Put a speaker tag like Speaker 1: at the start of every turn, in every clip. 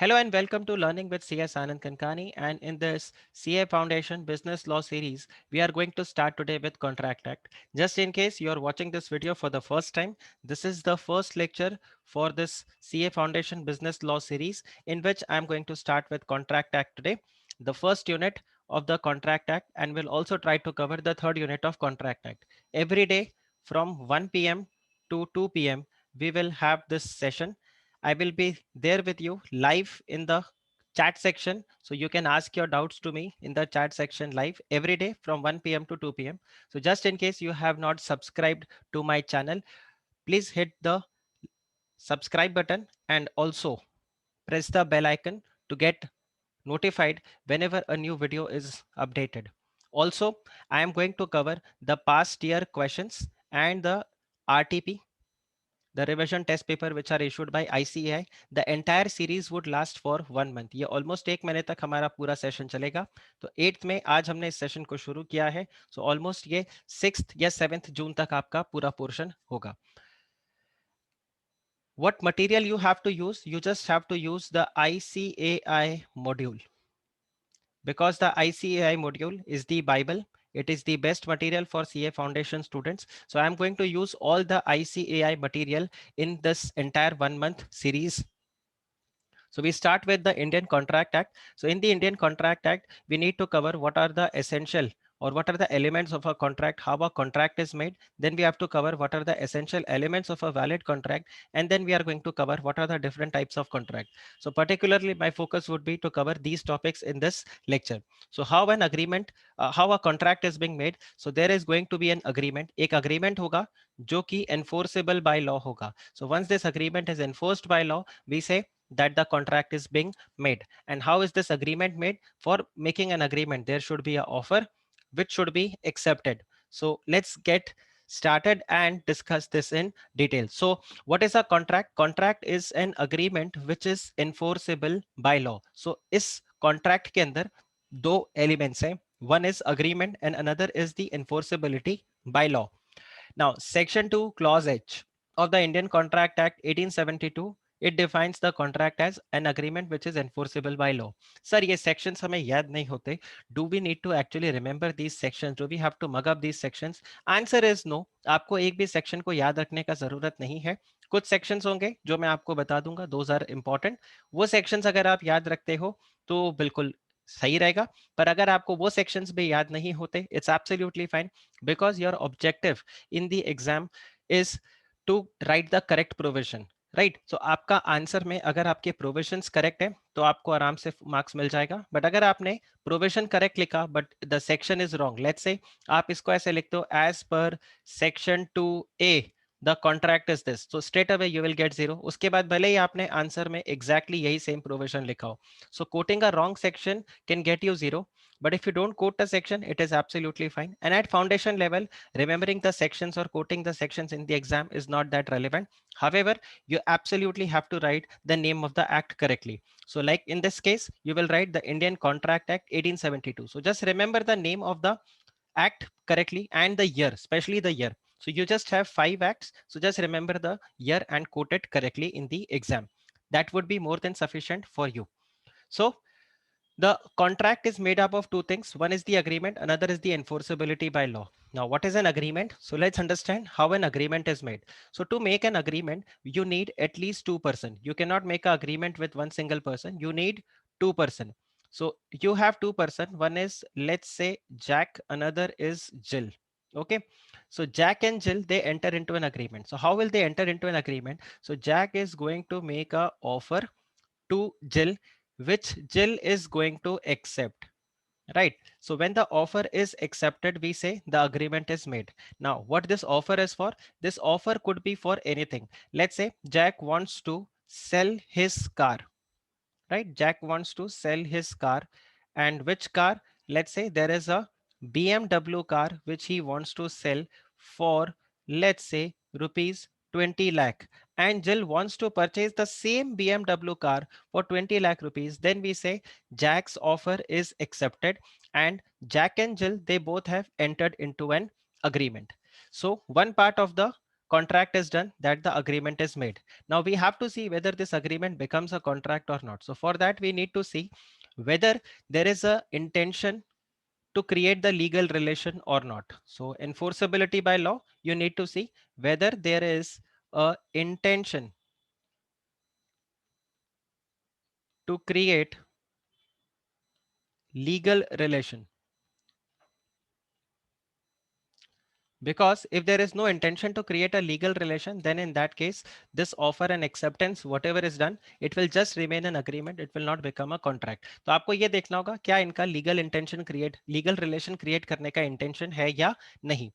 Speaker 1: Hello and welcome to Learning with CS Anand Kankani. And in this CA Foundation Business Law series, we are going to start today with Contract Act. Just in case you are watching this video for the first time, this is the first lecture for this CA Foundation Business Law series in which I'm going to start with Contract Act today, the first unit of the Contract Act, and we'll also try to cover the third unit of Contract Act. Every day from 1 p.m. to 2 p.m., we will have this session. I will be there with you live in the chat section. So you can ask your doubts to me in the chat section live every day from 1 p.m. to 2 p.m. So just in case you have not subscribed to my channel, please hit the subscribe button and also press the bell icon to get notified whenever a new video is updated. Also, I am going to cover the past year questions and the RTP, the revision test paper which are issued by ICAI. The entire series would last for 1 month. ये almost 1 महीने तक हमारा पूरा session चलेगा. तो 8th में आज हमने इस सेशन को शुरू किया है. So almost ये 6th या 7th जून तक आपका पूरा पोर्शन होगा. What material you have to use? You just have to use the ICAI module, because the ICAI module is the Bible. It is the best material for CA Foundation students. So I'm going to use all the ICAI material in this entire 1 month series. So we start with the Indian Contract Act. So in the Indian Contract Act, we need to cover what are the essential or what are the elements of a contract, how a contract is made. Then we have to cover what are the essential elements of a valid contract. And then we are going to cover what are the different types of contract. So particularly my focus would be to cover these topics in this lecture. So how an agreement, how a contract is being made. So there is going to be an agreement. एक agreement होगा जो कि enforceable by law होगा. So once this agreement is enforced by law, we say that the contract is being made. And how is this agreement made? For making an agreement, there should be an offer which should be accepted. So let's get started and discuss this in detail. So what is a contract? Contract is an agreement which is enforceable by law. So इस contract के अंदर दो elements हैं. One is agreement and another is the enforceability by law. Now, Section 2, Clause H of the Indian Contract Act 1872, it defines the contract as an agreement which is enforceable by law. Sir, ये sections हमें याद नहीं होते. Do we need to actually remember these sections? Do we have to mug up these sections? Answer is no. आपको एक भी section को याद रखने का जरूरत नहीं है. कुछ sections होंगे जो मैं आपको बता दूंगा. Those are important. वो sections अगर आप याद रखते हो तो बिल्कुल सही रहेगा. पर अगर आपको वो sections भी याद नहीं होते, it's absolutely fine, because your objective in the exam is to write the correct provision, right. So आपका आंसर में अगर आपके प्रोविजंस करेक्ट है तो आपको आराम से मार्क्स मिल जाएगा. बट अगर आपने प्रोविजन करेक्ट लिखा but the section is wrong, let's say आप इसको ऐसे लिखते हो as per section 2A the contract is this, तो straight away you will get 0. उसके बाद भले ही आपने आंसर में एग्जैक्टली यही सेम प्रोविजन लिखा हो. So quoting a wrong section can get you 0. But if you don't quote a section, it is absolutely fine. And at foundation level, remembering the sections or quoting the sections in the exam is not that relevant. However, you absolutely have to write the name of the act correctly. So like in this case, you will write the Indian Contract Act 1872. So just remember the name of the act correctly and the year, especially the year. So you just have 5 acts. So just remember the year and quote it correctly in the exam. That would be more than sufficient for you. So the contract is made up of two things. One is the agreement, another is the enforceability by law. Now, what is an agreement? So let's understand how an agreement is made. So to make an agreement, you need at least 2 persons. You cannot make an agreement with one single person. You need 2 persons. So you have 2 persons. One is, let's say, Jack, another is Jill. Okay. So Jack and Jill, they enter into an agreement. So how will they enter into an agreement? So Jack is going to make a offer to Jill, which Jill is going to accept, right? So when the offer is accepted, we say the agreement is made. Now, what this offer is for? This offer could be for anything. Let's say Jack wants to sell his car, right? Jack wants to sell his car. And which car? Let's say there is a BMW car which he wants to sell for, let's say, rupees 20 lakh. And Jill wants to purchase the same BMW car for 20 lakh rupees. Then we say Jack's offer is accepted, and Jack and Jill, they both have entered into an agreement. So one part of the contract is done, that the agreement is made. Now we have to see whether this agreement becomes a contract or not. So for that we need to see whether there is a intention to create the legal relation or not. So enforceability by law, you need to see whether there is a intention to create legal relation. Because if there is no intention to create a legal relation, then in that case, this offer and acceptance, whatever is done, it will just remain an agreement. It will not become a contract. तो आपको ये देखना होगा क्या इनका legal intention create, legal relation create करने का intention है या नहीं.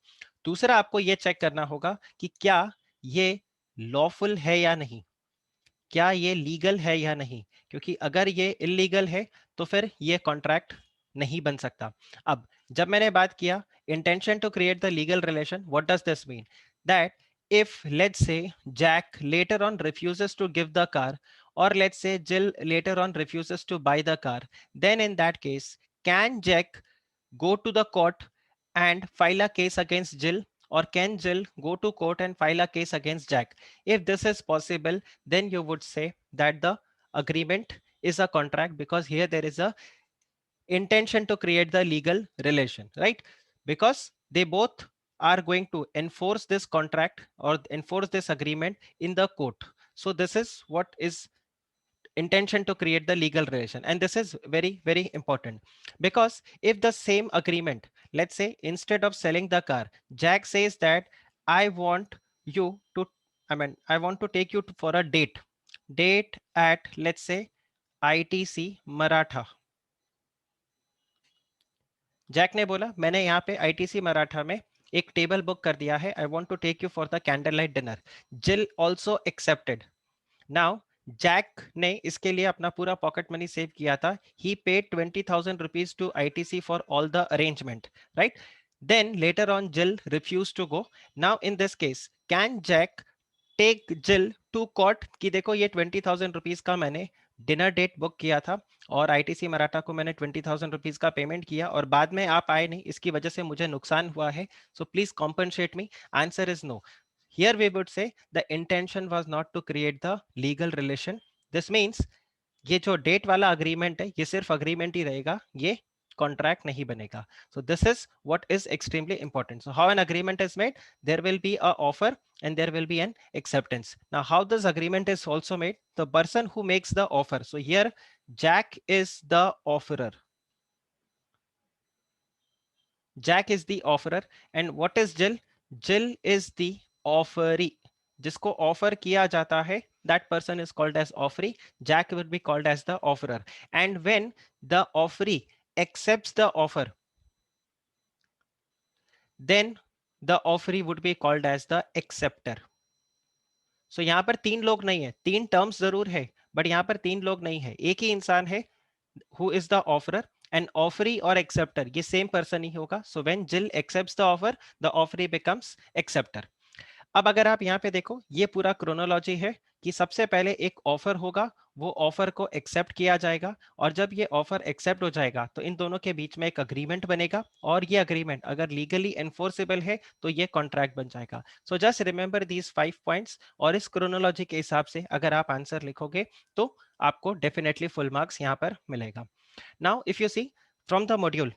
Speaker 1: दूसरा आपको ये check करना होगा कि क्या ये lawful है या नहीं, क्या ये लीगल है या नहीं, क्योंकि अगर ये इलीगल है तो फिर ये कॉन्ट्रैक्ट नहीं बन सकता. अब जब मैंने बात किया intention to create the legal relation, what does this mean? That if let's say Jack later on refuses to give the car, or let's say Jill later on refuses to buy the car, then in that case can Jack go to the court and file a case against Jill, or can Jill go to court and file a case against Jack? If this is possible, then you would say that the agreement is a contract, because here there is a intention to create the legal relation, right? Because they both are going to enforce this contract or enforce this agreement in the court. So this is what is intention to create the legal relation, and this is very very important, because if the same agreement, let's say instead of selling the car, Jack says that I want you to, I want to take you for a date at, let's say, ITC Maratha. Jack ने बोला मैंने यहाँ पे ITC Maratha में एक table book कर दिया है, I want to take you for the candle light dinner. Jill also accepted. Now Jack ने इसके लिए अपना पूरा पॉकेट मनी सेव किया था. He paid 20,000 rupees to ITC for all the arrangement, right? Then later on Jill refuse to go. Now in this case can Jack take Jill to court कि देखो ये 20,000 रुपीज का मैंने dinner date book किया था और ITC Maratha को मैंने 20,000 रुपीज का पेमेंट किया और बाद में आप आए नहीं, इसकी वजह से मुझे नुकसान हुआ है, so please compensate me. Answer is no. Here we would say the intention was not to create the legal relation. This means ये जो डेट वाला अग्रीमेंट है ये सिर्फ अग्रीमेंट ही रहेगा, ये कॉन्ट्रैक्ट नहीं बनेगा. So this is what is extremely important. So how an agreement is made? There will be a offer and there will be an acceptance. Now how this agreement is also made? The person who makes the offer. So here Jack is the offerer. Jack is the offerer. And what is Jill? Jill is the offeree. जिसको offer किया जाता है, that person is called as offeree. Jack will be called as the offerer. And when the offeree accepts the offer, then the offeree would be called as the acceptor. So यहाँ पर तीन लोग नहीं है, तीन टर्म्स जरूर है, but यहाँ पर तीन लोग नहीं है, एक ही इंसान है who is the offerer. And offeree or acceptor ये सेम पर्सन ही होगा. So when Jill accepts the offer, the offeree becomes acceptor. अब अगर आप यहाँ पे देखो ये पूरा क्रोनोलॉजी है कि सबसे पहले एक ऑफर होगा, वो ऑफर को एक्सेप्ट किया जाएगा, और जब ये ऑफर एक्सेप्ट हो जाएगा तो इन दोनों के बीच में एक अग्रीमेंट बनेगा, और ये अग्रीमेंट अगर लीगली एनफोर्सेबल है तो ये कॉन्ट्रैक्ट बन जाएगा. So just remember these 5 points, और इस क्रोनोलॉजी के हिसाब से अगर आप आंसर लिखोगे तो आपको डेफिनेटली फुल मार्क्स यहाँ पर मिलेगा. Now if you see from the module,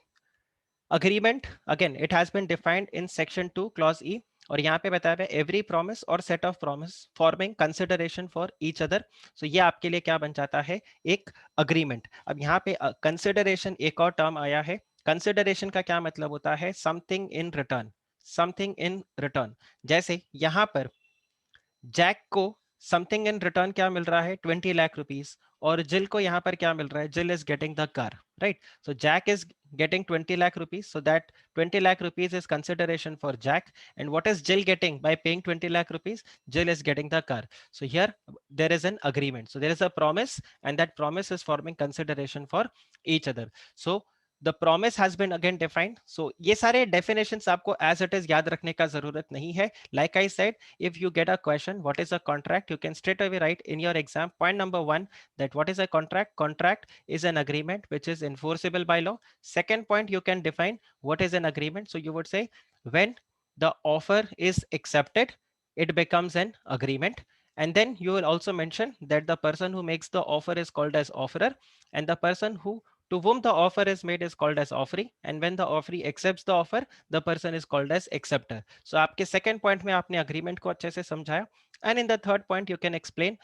Speaker 1: agreement again it has been defined in section 2 clause E, और यहाँ पे बताया है एवरी प्रॉमिस और set of promise forming consideration for each other. So ये आपके लिए क्या बन जाता है? एक अग्रीमेंट. अब यहाँ पे कंसिडरेशन एक और टर्म आया है. कंसिडरेशन का क्या मतलब होता है? Something in return, something in return. जैसे यहाँ पर जैक को समथिंग इन रिटर्न क्या मिल रहा है? 20 लाख रुपीस. और जिल को यहाँ पर क्या मिल रहा है? Jill is getting the car, right? So Jack is getting 20 lakh rupees, so that 20 lakh rupees is consideration for Jack. And what is Jill getting by paying 20 lakh rupees? Jill is getting the car. So here there is an agreement, so there is a promise, and that promise is forming consideration for each other. So the promise has been again defined. So ये सारे definitions आपको as it is याद रखने का जरूरत नहीं है. Like I said, if you get a question what is a contract, you can straight away write in your exam point number 1 that what is a contract? Contract is an agreement which is enforceable by law. Second point, you can define what is an agreement. So you would say when the offer is accepted, it becomes an agreement. And then you will also mention that the person who makes the offer is called as offerer, and the person who to whom the offer is made is called as offeree, and when the offeree accepts the offer, the person is called as acceptor. So आपके second point में आपने agreement को अच्छे से समझाया, and in the third point you can explain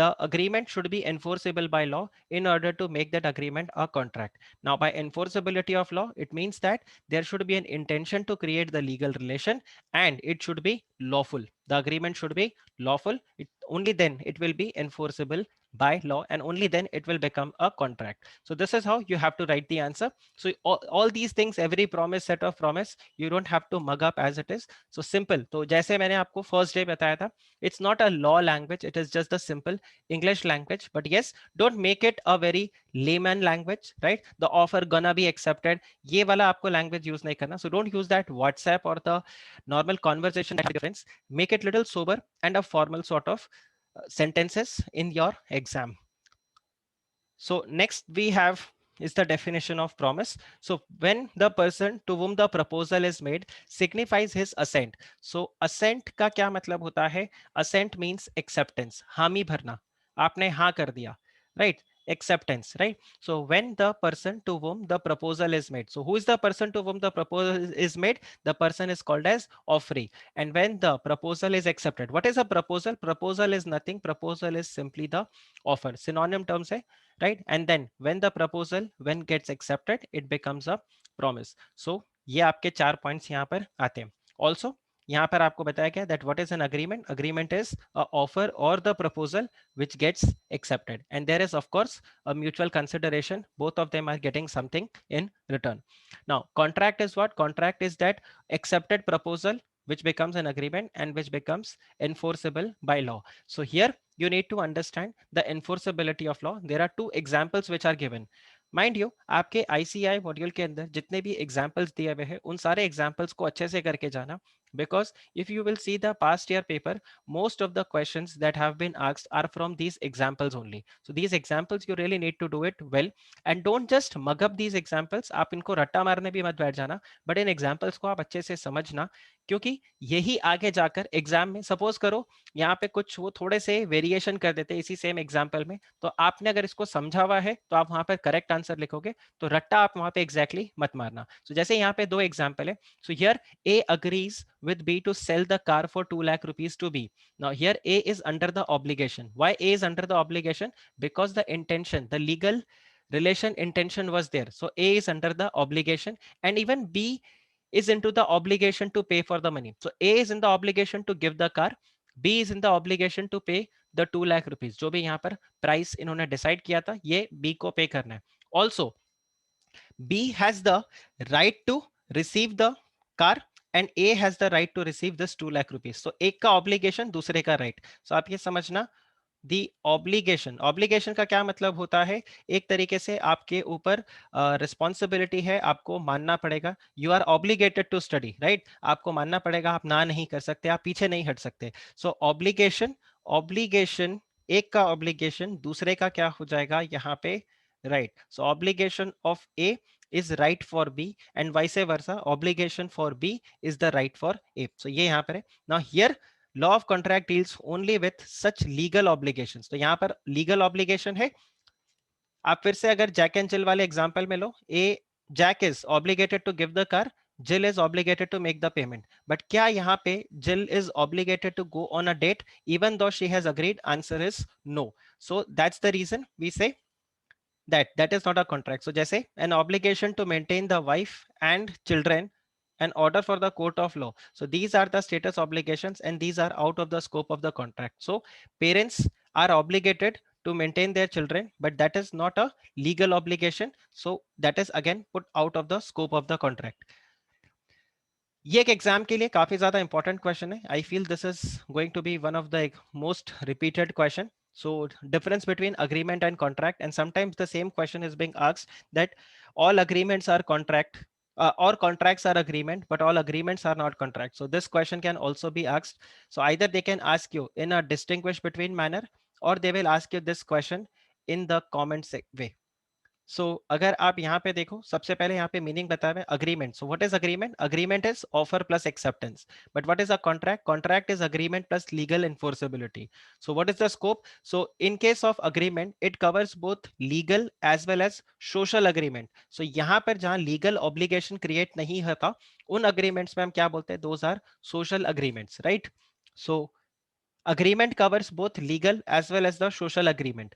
Speaker 1: the agreement should be enforceable by law in order to make that agreement a contract. Now, by enforceability of law, it means that there should be an intention to create the legal relation, and it should be lawful. The agreement should be lawful. Only then it will be enforceable by law, and only then it will become a contract. So this is how you have to write the answer. So all these things, every promise, set of promise, you don't have to mug up as it is. So simple. तो जैसे मैंने आपको first day बताया था, it's not a law language, it is just the simple English language. But yes, don't make it a very layman language, right? The offer gonna be accepted, ये वाला आपको language use नहीं करना. So don't use that WhatsApp or the normal conversation difference. Make it little sober and a formal sort of sentences in your exam. So next we have is the definition of promise. So when the person to whom the proposal is made signifies his assent. So assent का क्या मतलब होता है? Assent means acceptance. हामी भरना. आपने हाँ कर दिया, right? Acceptance, right? So when the person to whom the proposal is made. So who is the person to whom the proposal is made? The person is called as offeree. And when the proposal is accepted, what is a proposal? Proposal is nothing. Proposal is simply the offer. Synonym terms है, right? And then when the proposal when gets accepted, it becomes a promise. So ये आपके 4 points यहाँ पर आते हैं. Also यहाँ पर आपको बताया गया that what is an agreement? Agreement is a offer or the proposal which gets accepted, and there is of course a mutual consideration. Both of them are getting something in return. Now contract is what? Contract is that accepted proposal which becomes an agreement and which becomes enforceable by law. So here you need to understand the enforceability of law. There are two examples which are given. Mind you आपके ICI module के अंदर जितने भी examples दिए हुए हैं उन सारे एग्जांपल्स को अच्छे से करके जाना, because if you will see the past year paper, most of the questions that have been asked are from these examples only. So these examples you really need to do it well, and don't just mug up these examples. आप इनको रट्टा मारने भी मत बैठ जाना, but in examples को आप अच्छे से समझना, क्योंकि यही आगे जाकर एग्जाम में सपोज करो यहाँ पे कुछ वो थोड़े से वेरिएशन कर देते हैं इसी सेम एग्जाम्पल में, तो आपने अगर इसको समझा हुआ है तो आप वहां पर करेक्ट आंसर लिखोगे, तो रट्टा आप वहां पे एग्जैक्टली मत मारना. सो जैसे यहाँ पे दो एग्जाम्पल है. So here A agrees with B to sell the car for 2 lakh rupees to B. Now here A is under the obligation. Why A is under the obligation? Because the intention, the legal relation intention was there. So A is under the obligation, and even B is into the obligation to pay for the money. So A is in the obligation to give the car, B is in the obligation to pay the 2 lakh rupees. जो भी यहाँ पर price इन्होंने decide किया था ये B को pay करना है. Also B has the right to receive the car and A has the right to receive this 2 lakh rupees. So एक का obligation दूसरे का right. So आप ये समझना, दी ऑब्लिगेशन, ऑब्लिगेशन का क्या मतलब होता है? एक तरीके से आपके ऊपर रिस्पॉन्सिबिलिटी है, आपको मानना पड़ेगा. You are obligated to study, right? आपको मानना पड़ेगा, आप ना नहीं कर सकते, आप पीछे नहीं हट सकते. सो ऑब्लिगेशन, ऑब्लिगेशन, एक का ऑब्लिगेशन दूसरे का क्या हो जाएगा यहाँ पे? Right. So obligation of A is right for B and vice versa, obligation for B is the right for A. So ये यहाँ पर है. Now here law of contract deals only with such legal obligations. तो यहां पर legal obligation है. आप फिर से अगर जैक एंड जिल वाले एग्जांपल में लो, a Jack is obligated to give the car, Jill is obligated to make the payment. But क्या यहाँ पे Jill is obligated to go on a date even though she has agreed? Answer is no. So that's the reason we say that is not a contract. So जैसे an obligation to maintain the wife and children, an order for the court of law. So these are the status obligations and these are out of the scope of the contract. So parents are obligated to maintain their children, but that is not a legal obligation. So that is again put out of the scope of the contract. ये एक exam के लिए काफी ज्यादा important question है. I feel this is going to be one of the most repeated question. So difference between agreement and contract, and sometimes the same question is being asked that all agreements are contract, or contracts are agreement, but all agreements are not contract. So this question can also be asked. So either they can ask you in a distinguish between manner, or they will ask you this question in the comment way. सो अगर आप यहाँ पे देखो, सबसे पहले यहाँ पे meaning बताया है agreement. So what is agreement? Agreement is offer plus acceptance. But what is a contract? Contract is agreement plus legal enforceability. So what is the scope? So in case of agreement, it covers both legal as well as social agreement. So यहाँ पर जहाँ legal obligation create नहीं होता, उन agreements में हम क्या बोलते हैं? Those are social agreements, right? So agreement covers both legal as well as the social agreement,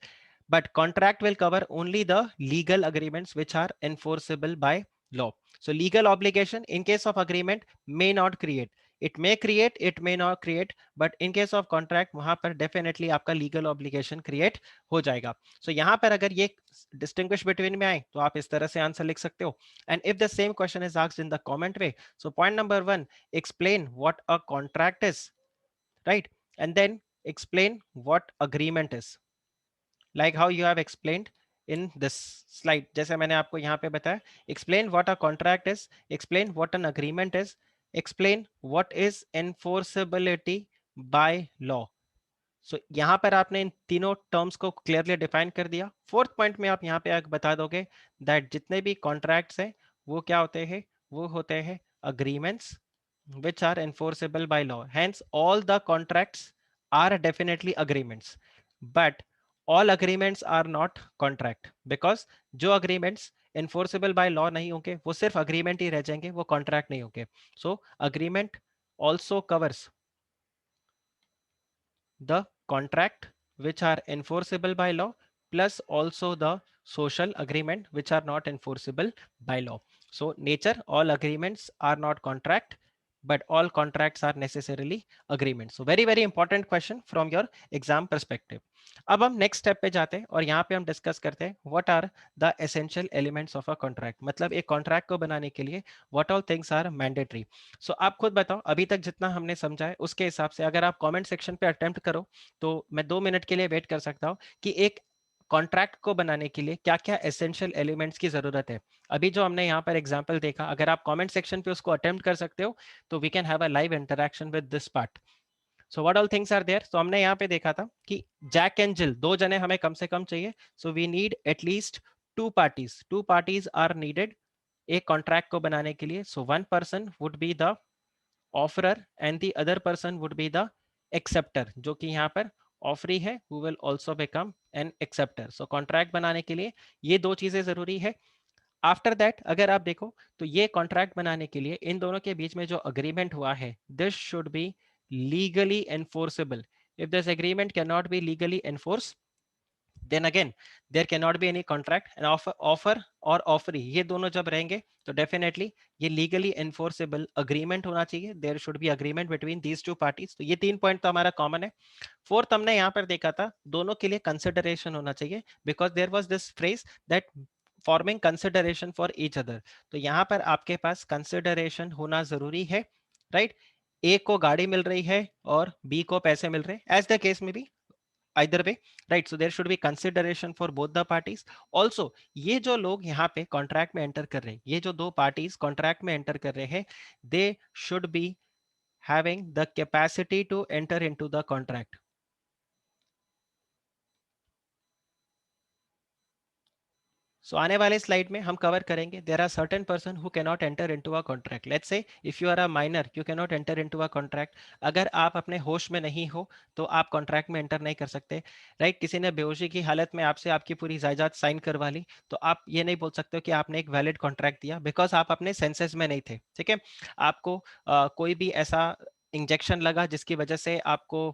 Speaker 1: but contract will cover only the legal agreements which are enforceable by law. So legal obligation in case of agreement may not create, it may create, it may not create, but in case of contract वहां पर definitely आपका legal obligation create हो जाएगा. So यहाँ पर अगर ये distinguish between में आए तो आप इस तरह से आंसर लिख सकते हो. And if the same question is asked in the comment way, so point number 1, explain what a contract is, right? And then explain what agreement is, like how you have explained in this slide. जैसे मैंने आपको यहाँ पे बताया, explain what a contract is, explain what an agreement is, explain what is enforceability by law. So यहाँ पर आपने इन तीनों टर्म्स को क्लियरली डिफाइन कर दिया. फोर्थ पॉइंट में आप यहाँ पे बता दोगे दैट जितने भी कॉन्ट्रैक्ट्स हैं वो क्या होते हैं? वो होते हैं agreements which are enforceable by law. Hence, all the contracts are definitely agreements. But all agreements are not contract, because जो agreements enforceable by law नहीं होंगे वो सिर्फ agreement ही रह जाएंगे, वो contract नहीं होंगे. So agreement also covers the contract which are enforceable by law, plus also the social agreement which are not enforceable by law. So nature, all agreements are not contract, but all contracts are necessarily agreements. So very important question from your exam perspective. अब हम next step पे जाते हैं और यहाँ पे हम discuss करते हैं what are the essential elements of a contract. मतलब एक कॉन्ट्रैक्ट को बनाने के लिए what all things are mandatory. So आप खुद बताओ, अभी तक जितना हमने समझा है उसके हिसाब से अगर आप कमेंट सेक्शन पे अटेम्प्ट करो तो मैं 2 मिनट के लिए वेट कर सकता हूँ कि एक कॉन्ट्रैक्ट को बनाने के लिए क्या क्या एसेंशियल एलिमेंट्स की जरूरत है. अभी जो हमने यहाँ पर एग्जांपल देखा, अगर आप कमेंट सेक्शन पे उसको अटेम्प्ट कर सकते हो तो we can have a live interaction with this part. So what all things are there. तो हमने यहाँ पे देखा था कि जैक एंड जिल, दो जने हमें कम से कम चाहिए. So we need at least two parties are needed एक कॉन्ट्रैक्ट को बनाने के लिए. So one person would be the offerer and the other person would be the acceptor, जो कि यहाँ पर ऑफरी है, who will also become an acceptor. So contract बनाने के लिए ये दो चीजें जरूरी है. आफ्टर दैट अगर आप देखो तो ये कॉन्ट्रैक्ट बनाने के लिए इन दोनों के बीच में जो अग्रीमेंट हुआ है, this should be legally enforceable. If this agreement can not be legally enforce, then again there can not be any contract. And offer और ऑफरी ये दोनों जब रहेंगे तो डेफिनेटली ये लीगली एनफोर्सेबल अग्रीमेंट होना चाहिए. There should be agreement between these two parties. तो ये 3 पॉइंट तो हमारा कॉमन है. फोर्थ हमने यहाँ पर देखा था दोनों के लिए कंसिडरेशन होना चाहिए, because there was this phrase that forming consideration for each other. तो यहाँ पर आपके पास कंसिडरेशन होना जरूरी है, राइट? ए को गाड़ी मिल रही है और बी को पैसे मिल रहे हैं, एज द केस में B, either way, right? So there should be consideration for both the parties. Also ये जो लोग यहाँ पे कॉन्ट्रैक्ट में एंटर कर रहे हैं, ये जो दो पार्टीज कॉन्ट्रैक्ट में एंटर कर रहे हैं, they should be having the capacity to enter into the contract. सो आने वाले स्लाइड में हम कवर करेंगे there are certain person who can not enter into a contract. Let's say if you are a minor you can not enter into a contract. अगर आप अपने होश में नहीं हो तो आप कॉन्ट्रैक्ट में एंटर नहीं कर सकते, राइट? किसी ने बेहोशी की हालत में आपसे आपकी पूरी जायदाद साइन करवा ली तो आप ये नहीं बोल सकते हो कि आपने एक वैलिड कॉन्ट्रैक्ट दिया, बिकॉज आप अपने सेंसेस में नहीं थे. ठीक है? आपको कोई भी ऐसा इंजेक्शन लगा जिसकी वजह से आपको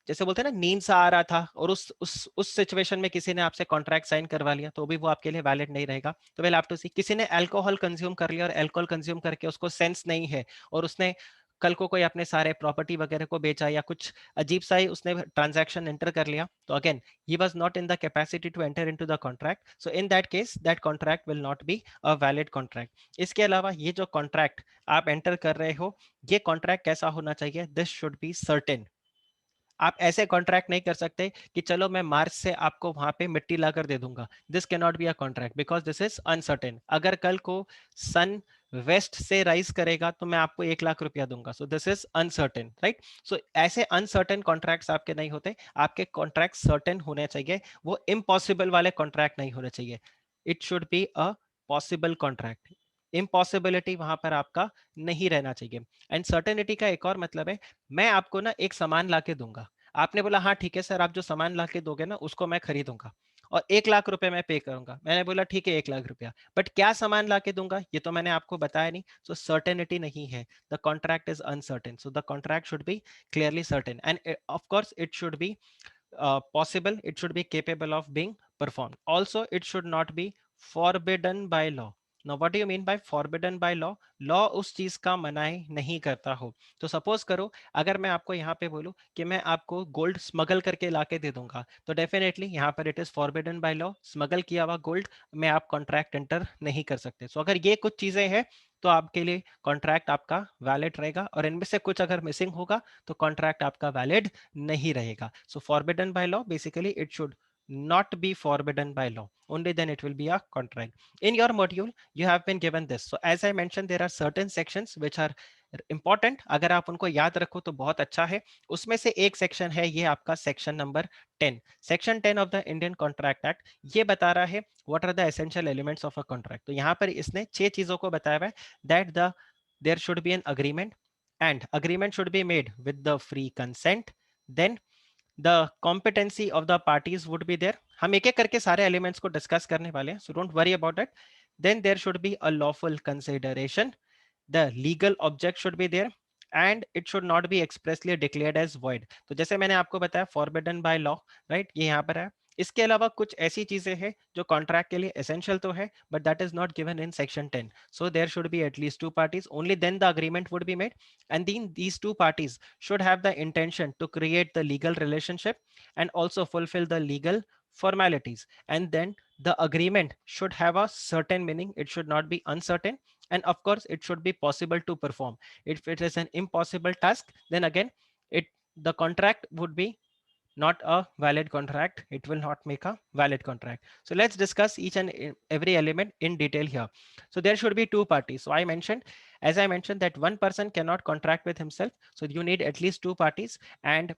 Speaker 1: जैसे बोलते हैं ना नींद सा आ रहा था और उस सिचुएशन में किसी ने आपसे कॉन्ट्रैक्ट साइन करवा लिया तो भी वो आपके लिए वैलिड नहीं रहेगा. तो वेल हैव टू सी. किसी ने अल्कोहल कंज्यूम कर लिया और अल्कोहल कंज्यूम करके उसको सेंस नहीं है और उसने कल को कोई अपने सारे प्रॉपर्टी वगैरह को बेचा या कुछ अजीब सा ही उसने ट्रांजैक्शन एंटर कर लिया, तो again he was not in the capacity to enter into the contract. So in that case that contract will not be a valid contract. इसके अलावा ये जो कॉन्ट्रैक्ट आप एंटर कर रहे हो, ये कॉन्ट्रैक्ट कैसा होना चाहिए? This should be certain. आप ऐसे कॉन्ट्रैक्ट नहीं कर सकते कि चलो मैं मार्च से आपको वहां पे मिट्टी लाकर दे दूंगा. This can not be a contract because this is uncertain. अगर कल को सन वेस्ट से राइज करेगा तो मैं आपको 1 लाख रुपया दूंगा. So this is uncertain, right? So ऐसे अनसर्टेन कॉन्ट्रैक्ट्स आपके नहीं होते. आपके कॉन्ट्रैक्ट सर्टेन होने चाहिए, वो इम्पॉसिबल वाले कॉन्ट्रैक्ट नहीं होने चाहिए. It should be a possible contract. Impossibility वहां पर आपका नहीं रहना चाहिए। एंड सर्टेनिटी का एक और मतलब है, मैं आपको ना एक सामान ला के दूंगा, आपने बोला हाँ ठीक है सर, आप जो सामान ला के दोगे ना उसको मैं खरीदूंगा और 1 लाख रुपए मैं पे करूंगा, मैंने बोला ठीक है 1 लाख रुपया, बट क्या सामान ला के दूंगा ये तो मैंने आपको बताया नहीं, सो सर्टेनिटी नहीं है, the contract is uncertain, so the contract should be clearly certain end of course it should be possible, it should be capable of being performed. Also, it should not be forbidden by law. Now what do you mean by forbidden by law? Law उस चीज का मनाही नहीं करता हो। तो suppose करो अगर मैं आपको यहाँ पे बोलूँ कि मैं आपको गोल्ड स्मगल करके लाके दे दूंगा, तो डेफिनेटली यहाँ पर it is forbidden by law, smuggle किया हुआ गोल्ड में आप कॉन्ट्रैक्ट एंटर नहीं कर सकते। सो अगर ये कुछ चीजें हैं तो आपके लिए कॉन्ट्रैक्ट आपका वैलिड रहेगा, और इनमें से कुछ अगर मिसिंग होगा तो कॉन्ट्रैक्ट आपका वैलिड नहीं रहेगा। So forbidden by law, basically it should not be forbidden by law, only then it will be a contract। In your module you have been given this, so as I mentioned there are certain sections which are important, अगर आप उनको याद रखो तो बहुत अच्छा है। उसमें से एक सेक्शन है ये आपका section number 10, section 10 of the Indian contract act. ये बता रहा है what are the essential elements of a contract. तो यहाँ पर इसने 6 चीजों को बताया हुआ है, that the there should be an agreement, and agreement should be made with the free consent, then the competency of the parties would be there। हम एक एक करके सारे एलिमेंट्स को डिस्कस करने वाले हैं, so don't worry about it। then there should be a lawful consideration, the legal object should be there, and it should not be expressly declared as void। तो जैसे मैंने आपको बताया forbidden by law, right, ये यहाँ पर है। इसके अलावा कुछ ऐसी चीजें हैं जो कॉन्ट्रैक्ट के लिए एसेंशियल तो है, but that is not given in section 10। So there should be at least 2 parties, only then the agreement would be made, and then these 2 parties should have the intention to create the legal relationship and also fulfill the legal formalities, and then the agreement should have a certain meaning, it should not be uncertain, and of course it should be possible to perform। if it is an impossible task, then again it the contract would be not a valid contract, it will not make a valid contract। so let's discuss each and every element in detail here। so there should be 2 parties, so I mentioned, as I mentioned, that one person cannot contract with himself, so you need at least 2 parties, and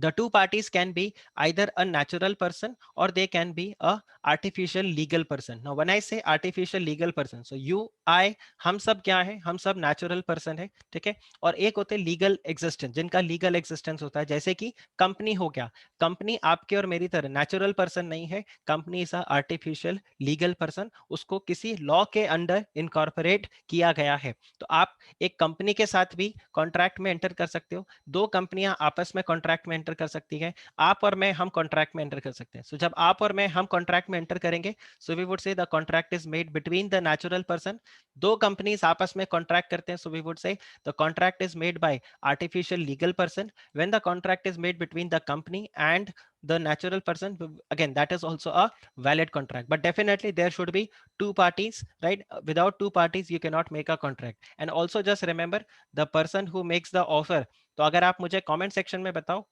Speaker 1: the 2 parties can be either a natural person or they can be a artificial legal person। now when I say artificial legal person, so you I हम सब क्या है, हम सब natural person है, ठीक है, और एक होते legal existence, जिनका legal existence होता है, जैसे कि कंपनी हो गया, कंपनी आपके और मेरी तरह नेचुरल पर्सन नहीं है, company is a artificial legal person, उसको किसी लॉ के अंडर इनकॉर्पोरेट किया गया है। तो आप एक कंपनी के साथ भी कॉन्ट्रैक्ट में एंटर कर सकते हो, 2 कंपनियां आपस में कॉन्ट्रैक्ट में एंटर कर सकती है, आप और मैं हम कॉन्ट्रैक्ट में एंटर कर सकते हैं। सो जब आप और मैं हम कॉन्ट्रैक्ट में एंटर करेंगे, so we would say the contract is made between the natural person. 2 companies आपस में कॉन्ट्रैक्ट करते हैं, so we would say the contract is made by artificial legal person. when the contract is made between the company and the natural person, again that is also a valid contract, but definitely there should be 2 parties, right? Without 2 parties you cannot make a contract। and also just remember, the person who makes the offer, तो अगर आप मुझे comment section में बताओ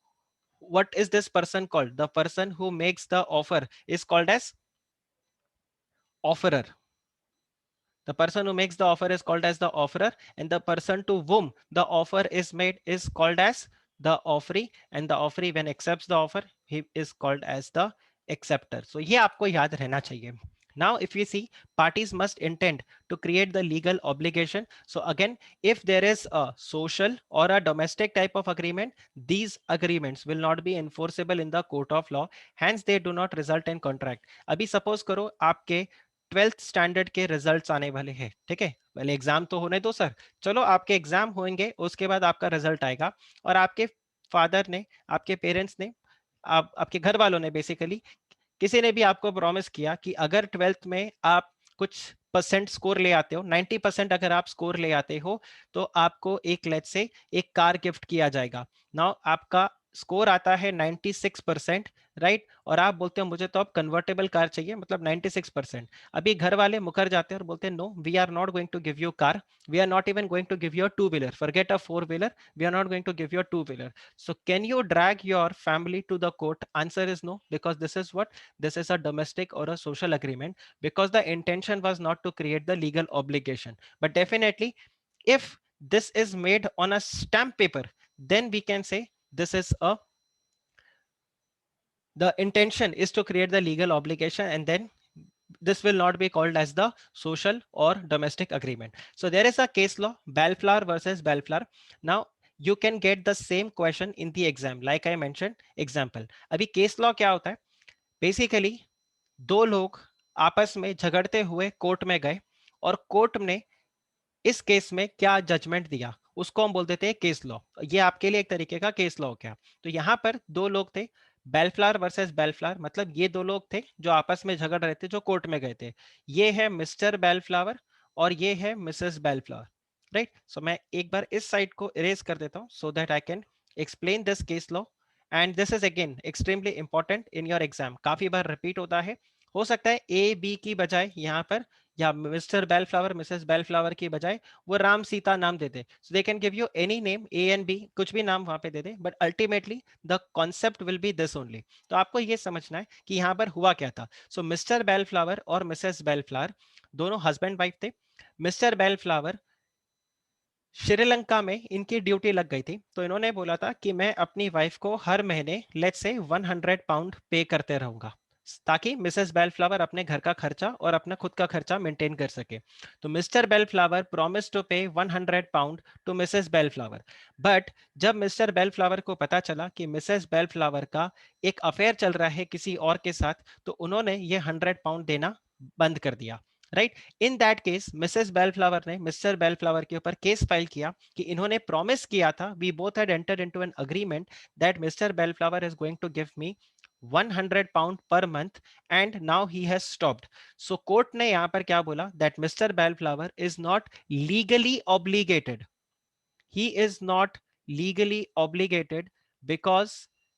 Speaker 1: what is this person called, the person who makes the offer is called as offerer। The person who makes the offer is called as the offerer, and the person to whom the offer is made is called as the offeree, and the offeree when accepts the offer he is called as the acceptor। so ये आपको याद रहना चाहिए। Now if we see, parties must intend to create the legal obligation। so again, if there is a social or a domestic type of agreement, these agreements will not be enforceable in the court of law, hence they do not result in contract। अभी suppose करो आपके 12th standard के results आने वाले हैं, ठीक है, पहले एग्जाम तो होने दो सर, चलो आपके एग्जाम होंगे उसके बाद आपका रिजल्ट आएगा, और आपके फादर ने, आपके पेरेंट्स ने, आपके घर वालों ने, बेसिकली किसी ने भी आपको प्रॉमिस किया कि अगर 12th में आप कुछ परसेंट स्कोर ले आते हो, 90% अगर आप स्कोर ले आते हो, तो आपको एक लेट से एक कार गिफ्ट किया जाएगा। नाउ आपका स्कोर आता है 96%, राइट, और आप बोलते हो मुझे तो अब कन्वर्टेबल कार चाहिए, मतलब 96%। अभी घर वाले मुकर जाते हैं और बोलते हैं no, we are not going to give you car, we are not even going to give you 2 wheeler, forget a 4 wheeler, we are not going to give you 2 wheeler. so can you drag your family to the court? Answer is no, because this is what, this is a domestic or a social agreement, because the intention was not to create the legal obligation, but definitely if this is made on a stamp paper, then we can say this is a, the intention is to create the legal obligation, and then this will not be called as the social or domestic agreement. So there is a case law, Bellflower versus Bellflower. Now you can get the same question in the exam, like I mentioned example. अभी case law क्या होता है? Basically दो लोग आपस में झगड़ते हुए कोर्ट में गए और कोर्ट ने इस केस में क्या जजमेंट दिया उसको हम बोल देते हैं केस लॉ। ये आपके लिए एक तरीके का केस लॉ क्या। तो यहाँ पर दो लोग थे, बेलफ्लावर वर्सेस बेलफ्लावर, मतलब ये दो लोग थे जो आपस में झगड़ रहे थे, जो कोर्ट में गए थे। ये है मिस्टर बेलफ्लावर और ये है मिसेस बेलफ्लावर, राइट। सो मैं एक बार इस साइड को इरेज कर देता हूँ so that I can explain this case law. And this is again extremely important in your exam, काफी बार रिपीट होता है। हो सकता है ए बी की बजाय यहाँ पर, या मिस्टर बेलफ्लावर मिसेस बेलफ्लावर की बजाय वो राम सीता नाम दे दे। So they can give you any name A and B, कुछ भी नाम वहां पे दे दे, but ultimately the concept will be this only. तो आपको ये समझना है कि यहाँ पर हुआ क्या था। सो मिस्टर बेलफ्लावर और मिसेस बेलफ्लावर दोनों हस्बैंड वाइफ थे। मिस्टर बेलफ्लावर श्रीलंका में इनकी ड्यूटी लग गई थी, तो इन्होंने बोला था कि मैं अपनी वाइफ को हर महीने लेट्स से 100 पाउंड पे करते रहूंगा ताकि मिसेस बेलफ्लावर अपने घर का खर्चा और अपना खुद का खर्चा मेंटेन कर सके। तो मिस्टर बेलफ्लावर प्रॉमिस टू पे 100 पाउंड टू मिसेस बेलफ्लावर। बट जब मिस्टर बेलफ्लावर को पता चला कि मिसेस बेलफ्लावर का एक अफेयर चल रहा है किसी और के साथ, तो उन्होंने ये 100 पाउंड देना बंद कर दिया, right. In that case Mrs Bellflower ने मिस्टर बेलफ्लावर के ऊपर केस फाइल किया कि इन्होंने प्रॉमिस किया था, we both had entered into an agreement that Mr Bellflower is going to give me 100 pound per month and now he has stopped. So court ने यहां पर क्या बोला, that Mr Bellflower is not legally obligated, he is not legally obligated because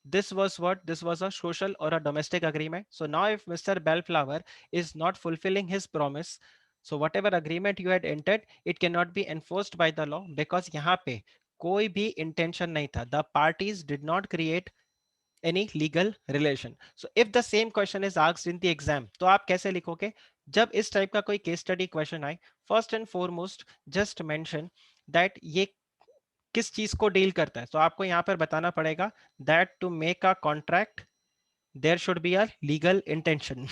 Speaker 1: this was a social or a domestic agreement. So now if Mr. Bellflower is not fulfilling his promise, so whatever agreement you had entered, it cannot be enforced by the law because यहाँ पे कोई भी intention नहीं था, the parties did not create any legal relation. So if the same question is asked in the exam, तो आप कैसे लिखोगे? जब इस टाइप का कोई केस स्टडी क्वेश्चन आए, first and foremost just mention that ये किस चीज को डील करता है। तो आपको यहां पर बताना पड़ेगा that to make a contract there should be a legal intention.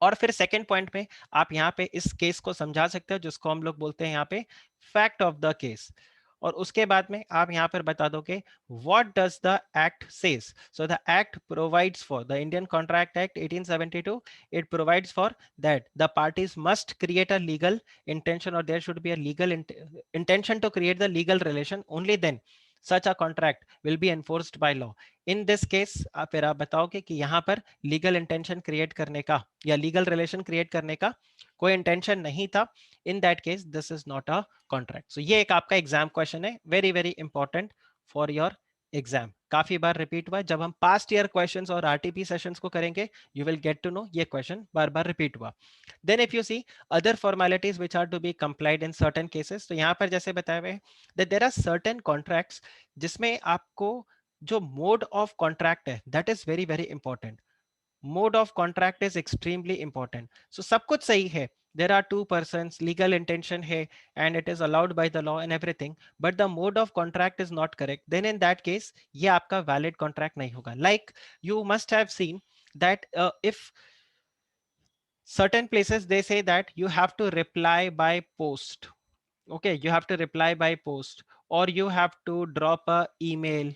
Speaker 1: और फिर सेकेंड पॉइंट में आप यहाँ पे इस केस को समझा सकते हो जिसको हम लोग बोलते हैं यहाँ पे फैक्ट ऑफ द केस। और उसके बाद में आप यहाँ पर बता दोगे what does the act says. So the act provides for the Indian contract Act 1872, it provides for that the parties must create a legal intention और there should be a legal intention to create the legal relation, only then such a contract will be enforced by law. In this case फिर आप बताओगे कि यहाँ पर legal intention create करने का या लीगल रिलेशन क्रिएट करने का कोई इंटेंशन नहीं था। In that case this is not a contract. So ये एक आपका एग्जाम क्वेश्चन है, very very important for your exam. काफी बार रिपीट हुआ, जब हम पास्ट ईयर क्वेश्चंस और आरटीपी सेशंस को करेंगे you will get to know ये क्वेश्चन बार बार रिपीट हुआ। Then if you see other formalities which are to be complied in certain cases, तो यहाँ पर जैसे बताए हुए that there are certain contracts जिसमें आपको जो मोड ऑफ कॉन्ट्रैक्ट है that is very very important. Mode of contract is extremely important. So सब कुछ सही है, there are two persons, legal intention है and it is allowed by the law and everything, but the mode of contract is not correct, then in that case ये आपका valid contract नहीं होगा। Like you must have seen that if certain places they say that you have to reply by post, okay, you have to reply by post, or you have to drop a email,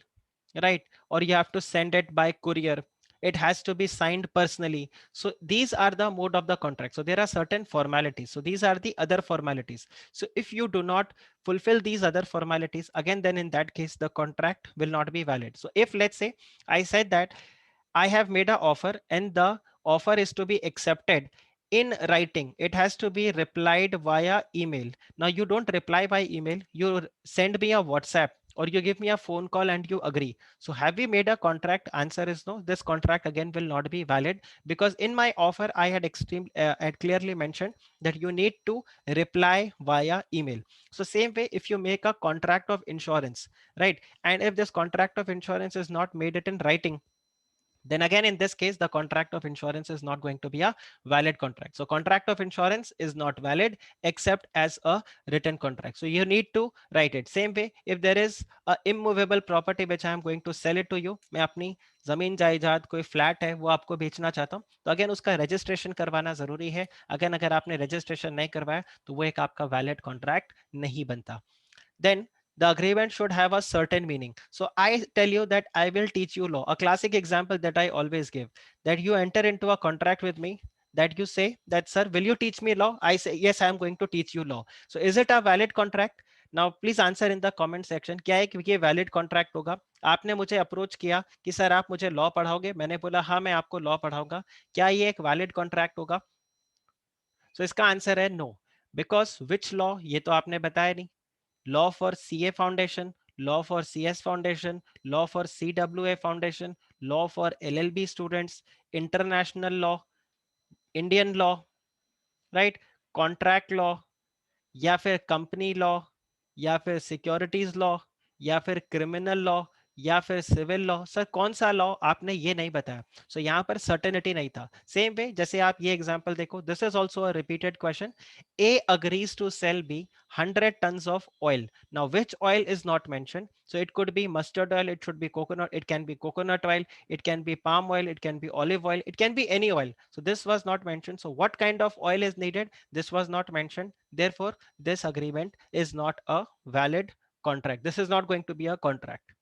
Speaker 1: right, or you have to send it by courier, it has to be signed personally. So these are the mode of the contract. So there are certain formalities, so these are the other formalities. So if you do not fulfill these other formalities, again then in that case the contract will not be valid. So if let's say I said that I have made an offer and the offer is to be accepted in writing, it has to be replied via email. Now you don't reply by email, you send me a WhatsApp or you give me a phone call and you agree. So have we made a contract? Answer is no. This contract again will not be valid because in my offer I had had clearly mentioned that you need to reply via email. So same way if you make a contract of insurance, right, and if this contract of insurance is not made it in writing, then again in this case the contract of insurance is not going to be a valid contract. So contract of insurance is not valid except as a written contract. So you need to write it. Same way, if there is a immovable property which I am going to sell it to you, मैं अपनी जमीन जायदाद कोई flat है वो आपको बेचना चाहता हूँ, तो अगेन उसका रजिस्ट्रेशन करवाना जरूरी है. अगेन अगर आपने रजिस्ट्रेशन नहीं करवाया तो वो एक आपका वैलिड कॉन्ट्रैक्ट नहीं बनता. Then the agreement should have a certain meaning. So I tell you that I will teach you law. A classic example that I always give, that you enter into a contract with me, that you say that, sir, will you teach me law? I say, yes, I am going to teach you law. So is it a valid contract? Now please answer in the comment section. क्या है कि ये valid contract होगा? आपने मुझे approach किया कि sir आप मुझे लॉ पढ़ाओगे, मैंने बोला हाँ मैं आपको लॉ पढ़ाऊंगा, क्या ये एक वैलिड कॉन्ट्रैक्ट होगा? सो इसका आंसर है नो, बिकॉज विच लॉ, ये तो आपने बताया नहीं. Law for CA Foundation, Law for CS Foundation, Law for CWA Foundation, Law for LLB students, International Law, Indian Law, right? Contract Law, या फिर कंपनी लॉ, या फिर सिक्योरिटीज लॉ, या फिर क्रिमिनल लॉ, या फिर सिविल लॉ. सर कौन सा लॉ, आपने ये नहीं बताया. सो यहाँ पर सर्टेनिटी नहीं था. सेम वे जैसे आप ये एग्जांपल देखो, this is also a repeated question. A agrees to sell B 100 tons of oil. Now which oil is not mentioned? So it could be mustard oil, it should be coconut, it can be coconut oil, it can be palm oil, it can be olive oil, it can be any oil. So this was not mentioned. So what kind of oil is needed? This was not mentioned. Therefore this agreement is not a valid contract. This is not going to be a contract.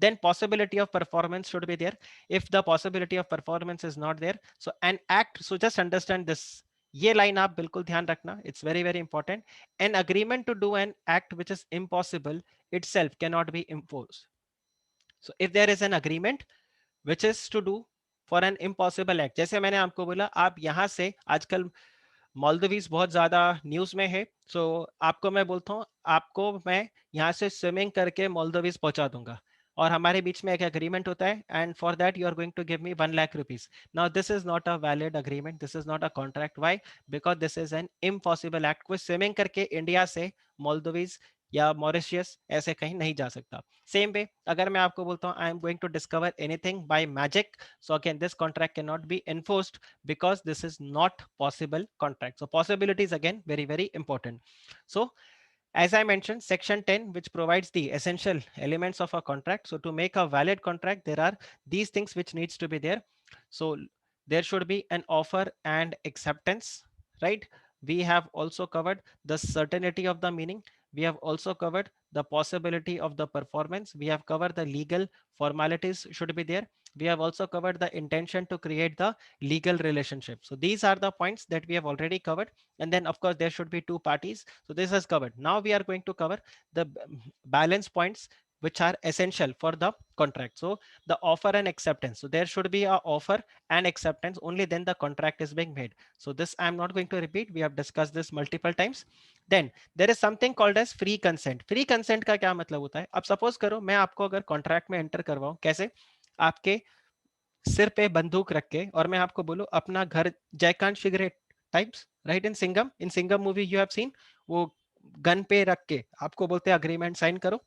Speaker 1: Then possibility of performance should be there. If the possibility of performance is not there, so an act, so just understand this, ये line आप बिल्कुल ध्यान रखना, it's very very important. An agreement to do an act which is impossible itself cannot be imposed. So if there is an agreement which is to do for an impossible act, जैसे मैंने आपको बोला आप यहाँ से, आजकल मालदीव्स बहुत ज्यादा न्यूज में है, सो आपको मैं बोलता हूँ आपको मैं यहाँ से स्विमिंग करके मालदीव्स पहुंचा दूंगा, और हमारे बीच में एक एग्रीमेंट होता है, and for that you are going to give me 1 lakh rupees. Now this is not a valid agreement, this is not a contract. Why? Because this is an impossible act. कोई स्विमिंग करके India से मालदीव्स या Mauritius ऐसे कहीं नहीं जा सकता. Same way अगर मैं आपको बोलता हूँ I am going to discover anything by magic, so again this contract can not be enforced because this is not possible contract. So possibility is again very very important. So as I mentioned, section 10, which provides the essential elements of a contract. So to make a valid contract, there are these things which needs to be there. So there should be an offer and acceptance, right? We have also covered the certainty of the meaning. We have also covered the possibility of the performance. We have covered the legal formalities should be there. We have also covered the intention to create the legal relationship. So these are the points that we have already covered. And then of course there should be two parties. So this is covered. Now we are going to cover the balance points which are essential for the contract. So the offer and acceptance. So there should be a offer and acceptance, only then the contract is being made. So this I'm not going to repeat, we have discussed this multiple times. Then there is something called as free consent. Free consent का क्या मतलब होता है? अब suppose करो मैं आपको अगर कॉन्ट्रैक्ट में एंटर करवाऊं, कैसे? आपके सिर पे बंदूक रख के और मैं आपको बोलूं अपना घर, Jaykant cigarette types, right? In Singham movie you have seen, वो गन पे रख के आपको बोलते हैं अग्रीमेंट साइन करो,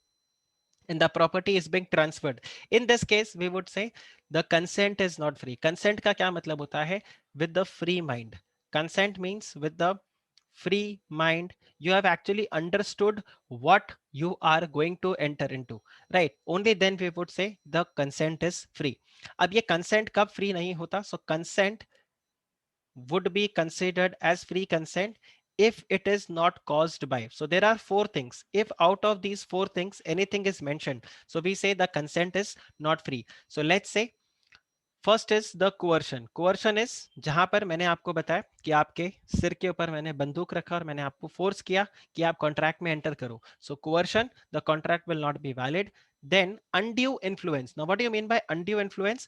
Speaker 1: and the property is being transferred. In this case we would say the consent is not free. Consent का क्या मतलब होता है? With the free mind. Consent means with the free mind, you have actually understood what you are going to enter into, right? Only then we would say the consent is free. अब ये consent कब free नहीं होता? So consent would be considered as free consent if it is not caused by. So there are four things. If out of these four things anything is mentioned, so we say the consent is not free. So let's say first is the coercion. Coercion is जहां पर मैंने आपको बताया कि आपके सिर के ऊपर मैंने बंदूक रखा और मैंने आपको फोर्स किया कि आप कॉन्ट्रैक्ट में एंटर करो. So coercion, the contract will not be valid. Then undue influence. Now what do you mean by undue influence?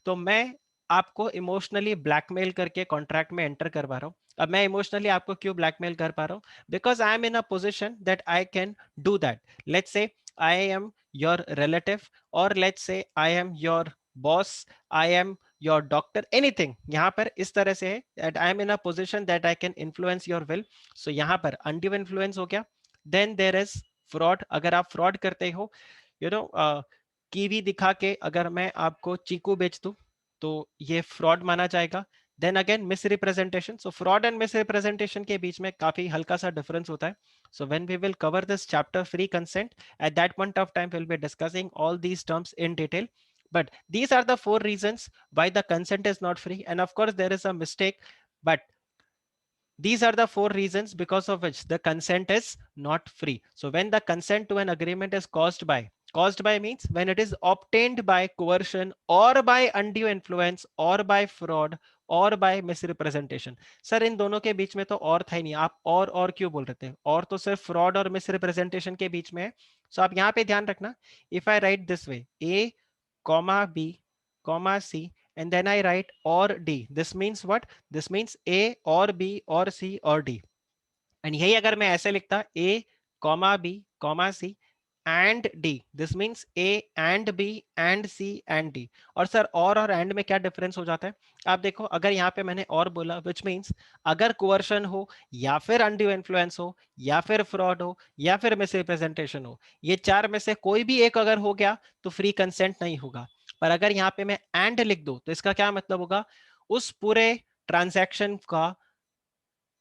Speaker 1: तो मैं आपको इमोशनली ब्लैकमेल करके कॉन्ट्रैक्ट में एंटर करवा रहा हूँ. अब मैं इमोशनली आपको क्यों ब्लैकमेल कर पा रहा हूँ? Because I am in a position that I can do that. Let's say I am your relative, और let's say I am your boss, I am your doctor, anything. यहाँ पर इस तरह से है that I am in a position that I can influence your will. So यहाँ पर undue influence हो गया. Then there is fraud. अगर आप fraud करते हो, कीवी दिखा के अगर मैं आपको चीकू बेच दूं, तो ये फ्रॉड माना जाएगा। Then again misrepresentation, so fraud and misrepresentation के बीच में काफी हल्का सा डिफरेंस होता है. So when we will cover this chapter free consent, at that point of time we'll be discussing all these terms in detail. But these are the four reasons why the consent is not free. And of course there is a mistake, but these are the four reasons because of which the consent is not free. So when the consent to an agreement is caused by means when it is obtained by coercion or by undue influence or by fraud और bye misrepresentation. Sir इन दोनों के बीच में तो और था ही नहीं, आप और क्यों बोल रहे थे? और तो सिर्फ फ्रॉड और मिसरिप्रेजेंटेशन के बीच में है. सो आप यहाँ पे ध्यान रखना, if I write this way A comma B comma C and then I write or D. This means what? This means A or B or C or D. And यही अगर मैं ऐसे लिखता A, B, C and D. This means A and B and C and D. और sir और and में क्या difference हो जाता है? आप देखो अगर यहाँ पे मैंने और बोला which means अगर coercion हो या फिर undue influence हो या फिर fraud हो या फिर misrepresentation हो, ये चार में से कोई भी एक अगर हो गया तो फ्री कंसेंट नहीं होगा. पर अगर यहाँ पे मैं एंड लिख दूं तो इसका क्या मतलब होगा? उस पूरे ट्रांजैक्शन का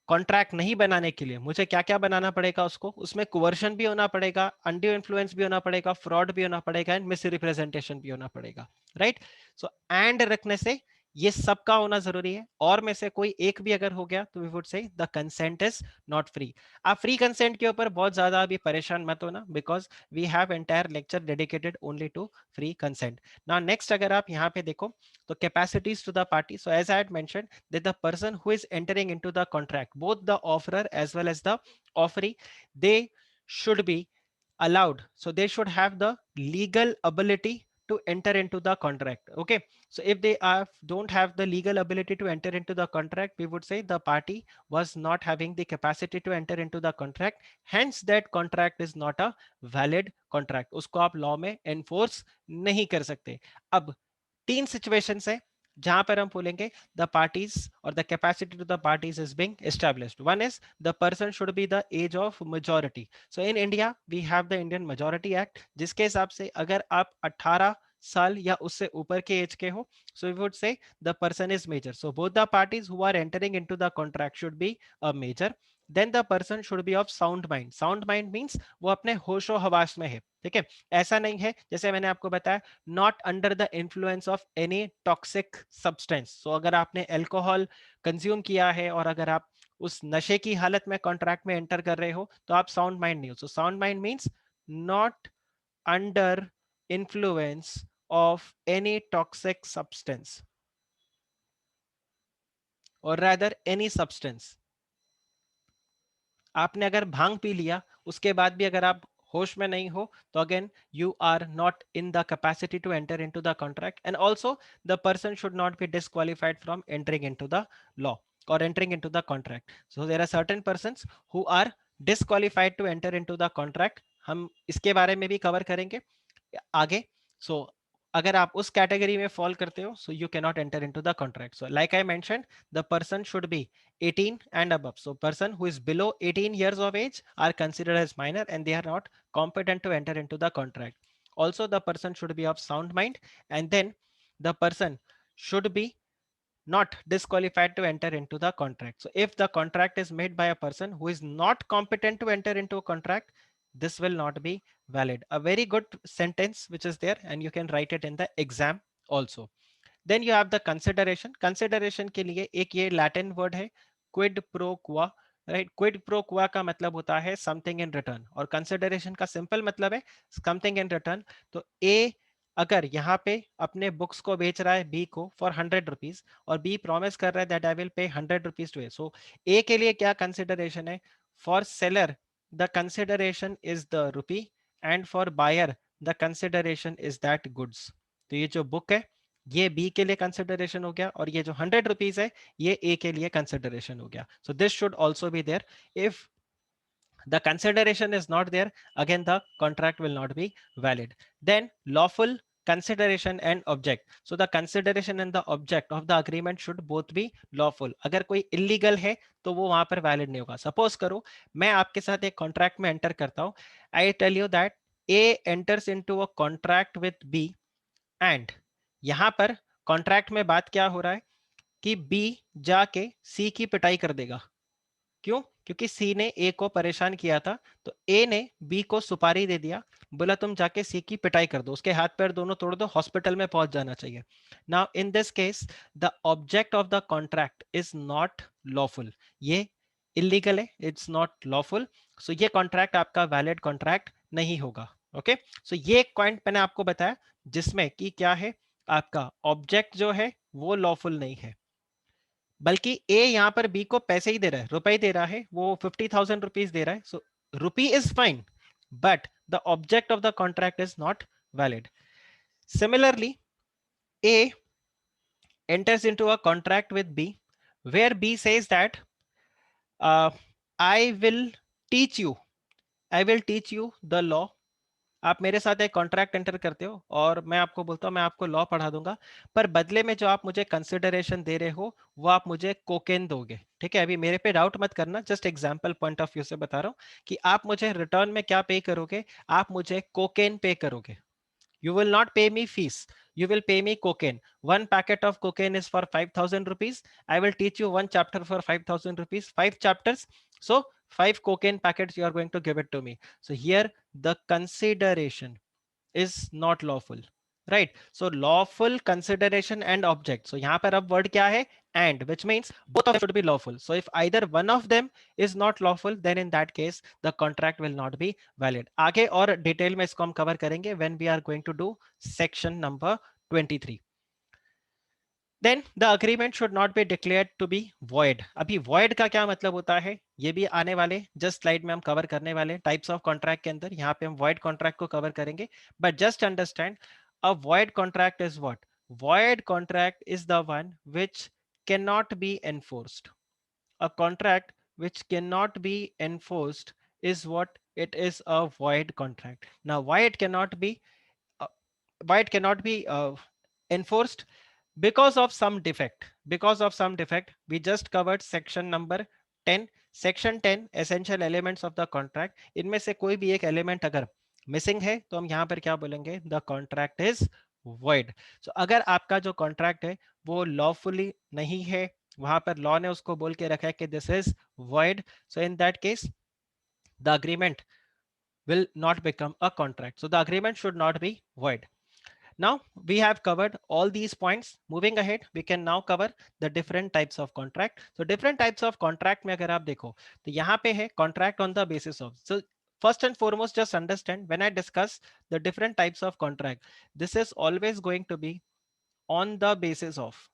Speaker 1: कॉन्ट्रैक्ट नहीं बनाने के लिए मुझे क्या क्या बनाना पड़ेगा? उसको उसमें कोवर्शन भी होना पड़ेगा, अनड्यू इन्फ्लुएंस भी होना पड़ेगा, फ्रॉड भी होना पड़ेगा एंड मिस रिप्रेजेंटेशन भी होना पड़ेगा. राइट. सो एंड रखने से ये सबका होना जरूरी है, और में से कोई एक भी अगर हो गया तो we would say the consent is not free. आप फ्री कंसेंट के ऊपर बहुत ज्यादा अभी परेशान मत होना, because we have entire lecture dedicated only to free consent. Now next अगर आप यहाँ पे देखो तो capacities to the party. So as I had mentioned that the person who is entering into the contract, both the offerer as well as the offeree, they should be allowed. So they should have the legal ability to enter into the contract. Okay. So if they don't have the legal ability to enter into the contract, we would say the party was not having the capacity to enter into the contract. Hence that contract is not a valid contract. उसको आप law में enforce नहीं कर सकते. अब तीन situations है जहां पर हम बोलेंगे द पार्टीज और the capacity to the parties is being established. One is the person should be the age of majority. So in India we have the Indian majority act, जिसके हिसाब से अगर आप 18 साल या उससे ऊपर के एज के हो, so we would say the person is major. So both the parties who are entering into the contract should be a major. Then the person should be of sound mind. Sound mind means वो अपने होशो हवास में है. ठीक है. ऐसा नहीं है जैसे मैंने आपको बताया not under the influence of any toxic substance. So अगर आपने अल्कोहल कंज्यूम किया है और अगर आप उस नशे की हालत में कॉन्ट्रैक्ट में एंटर कर रहे हो तो आप साउंड माइंड नहीं हो. So sound mind means not under influence of any toxic substance और रादर एनी सब्सटेंस. आपने अगर भांग पी लिया उसके बाद भी अगर आप होश में नहीं हो तो again you are not in the capacity to enter into the contract. And also the person should not be disqualified from entering into the law or entering into the contract. So there are certain persons who are disqualified to enter into the contract. हम इसके बारे में भी cover करेंगे आगे. So अगर आप उस कैटेगरी में फॉल करते हो so you cannot enter into the contract. So like I mentioned, the person should be 18 and above. So person who is below 18 years of age are considered as minor and they are not competent to enter into the contract. Also the person should be of sound mind, and then the person should be not disqualified to enter into the contract. So if the contract is made by a person who is not competent to enter into a contract, this will not be valid. A very good sentence which is there, and you can write it in the exam also. Then you have the consideration. Consideration के लिए एक ये Latin word है quid pro quo. Right. Quid pro क्वा का मतलब होता है समथिंग इन रिटर्न, और कंसिडरेशन का सिंपल मतलब है समथिंग इन रिटर्न. तो ए अगर यहाँ पे अपने बुक्स को बेच रहा है बी को फॉर 100 रुपीज और बी प्रॉमिस कर रहा है that I will pay 100 rupees to ए. सो ए के लिए क्या कंसिडरेशन है? For seller the consideration is the rupee and for buyer the consideration is that goods. तो ये जो बुक है ये बी के लिए कंसिडरेशन हो गया, और ये जो 100 रुपीज है ये ए के लिए कंसिडरेशन हो गया. So this should also be there. If the consideration is not there, again the contract will not be valid. Then lawful consideration and object. So the consideration and the object of the agreement should both be lawful. अगर कोई illegal है तो वो वहां पर valid नहीं होगा. Suppose करो मैं आपके साथ एक contract में enter करता हूँ. I tell you that A enters into a contract with B and यहाँ पर कॉन्ट्रैक्ट में बात क्या हो रहा है कि बी जाके सी की पिटाई कर देगा। क्यों? क्योंकि सी ने ए को परेशान किया था, तो ए ने बी को सुपारी दे दिया, बोला तुम जाके सी की पिटाई कर दो, उसके हाथ पैर दोनों तोड़ दो, हॉस्पिटल में पहुंच जाना चाहिए। Now in this case the object of the contract is not lawful, ये इलीगल है, इट्स नॉट लॉफुल, सो ये कॉन्ट्रैक्ट आपका वैलिड कॉन्ट्रैक्ट नहीं होगा। ओके, सो ये एक पॉइंट मैंने आपको बताया जिसमें कि क्या है, आपका ऑब्जेक्ट जो है वो लॉफुल नहीं है, बल्कि ए यहां पर बी को पैसे ही दे रहा है, रुपए दे रहा है, वो 50,000 रुपीज दे रहा है, so rupee is fine, but the object of the contract is not valid. Similarly, A enters into a contract with B, where B says that uh, I will teach you, I will teach you the law। आप मेरे साथ एक contract enter करते हो और मैं आपको बोलता हूँ मैं आपको लॉ पढ़ा दूंगा, पर बदले में जो आप मुझे कंसिडरेशन दे रहे हो वो आप मुझे कोकेन दोगे। ठीक है, अभी मेरे पे डाउट मत करना, just example point of view से बता रहा हूँ कि आप मुझे रिटर्न में क्या पे करोगे, आप मुझे कोकेन पे करोगे। You will not pay me fees. You will pay me cocaine. One packet of cocaine is for 5,000 rupees. I will teach you one chapter for 5,000 rupees, 5 chapters. So 5 cocaine packets you are going to give it to me. So here the consideration is not lawful, right? So lawful consideration and object. So यहाँ पर अब word क्या है? And, which means both of them should be lawful. So if either one of them is not lawful, then in that case the contract will not be valid. आगे और detail में इसको हम कवर करेंगे when we are going to do section number 23. Then the agreement should not be declared to be void. अभी void का क्या मतलब होता है ये भी आने वाले जस्ट स्लाइड में हम कवर करने वाले टाइप्स ऑफ कॉन्ट्रैक्ट के अंदर, यहाँ पे हम void कॉन्ट्रैक्ट को कवर करेंगे, but just understand a void contract is what? Void contract is the one which cannot be enforced. A contract which cannot be enforced is what it is, a void contract. Now why it cannot be uh, why it cannot be enforced? Because of some defect, because of some defect, we just covered section number 10। section 10 essential elements of the contract, इनमें से कोई भी एक element अगर missing है तो हम यहाँ पर क्या बोलेंगे, द कॉन्ट्रैक्ट इज void। सो अगर आपका जो कॉन्ट्रैक्ट है वो लॉफुली नहीं है, वहां पर लॉ ने उसको बोल के रखा है कि this is void, so in that case the agreement will not become a contract, so the agreement should not be void। Now we have covered all these points. Moving ahead, we can now cover the different types of contract. So different types of contract में अगर आप देखो तो यहाँ पे है contract on the basis of। So first and foremost, just understand when I discuss the different types of contract, this is always going to be on the basis of।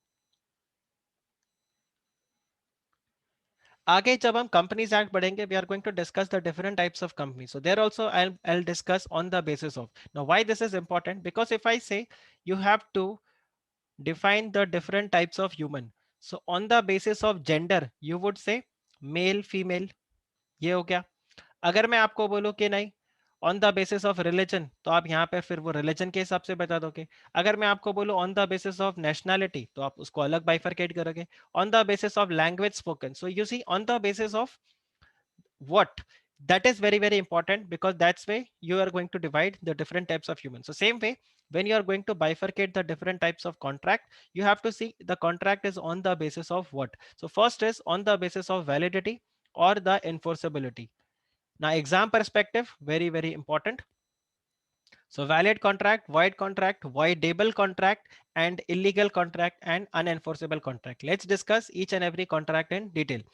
Speaker 1: आगे जब हम कंपनीज एक्ट पढ़ेंगे we are going to discuss the different types of company, so there also I'll discuss on the basis of। now why this is important, because if I say you have to define the different types of human, so on the basis of gender you would say male female, ये हो गया। अगर मैं आपको बोलूं कि नहीं on the basis of religion, तो आप यहाँ पे फिर वो रिलीजन के हिसाब से बता दोगे। अगर मैं आपको बोलूं on the basis of nationality, तो आप उसको अलग बाइफरकेट करोगे। On the basis of language spoken, so you see on the basis of what, that is very very important, because that's way you are going to divide the different types of humans. So same way when you are going to bifurcate the different types of contract, you have to see the contract is on the basis of what. So first is on the basis of validity or the enforceability. Now exam perspective, very very important. So valid contract, void contract, voidable contract, and illegal contract and unenforceable contract. Let's discuss each and every contract in detail.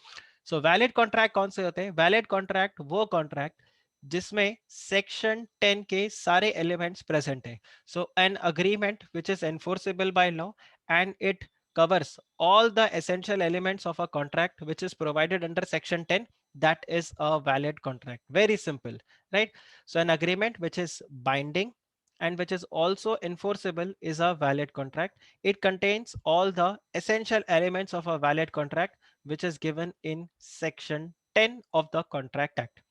Speaker 1: So valid contract कौन से होते हैं? Valid contract वो contract जिसमें section 10 के सारे elements present है। So an agreement which is enforceable by law and it covers all the essential elements of a contract which is provided under section 10, that is a valid contract. Very simple, right? So an agreement which is binding and which is also enforceable is a valid contract. It contains all the essential elements of a valid contract which is given in section 10 of the Contract Act.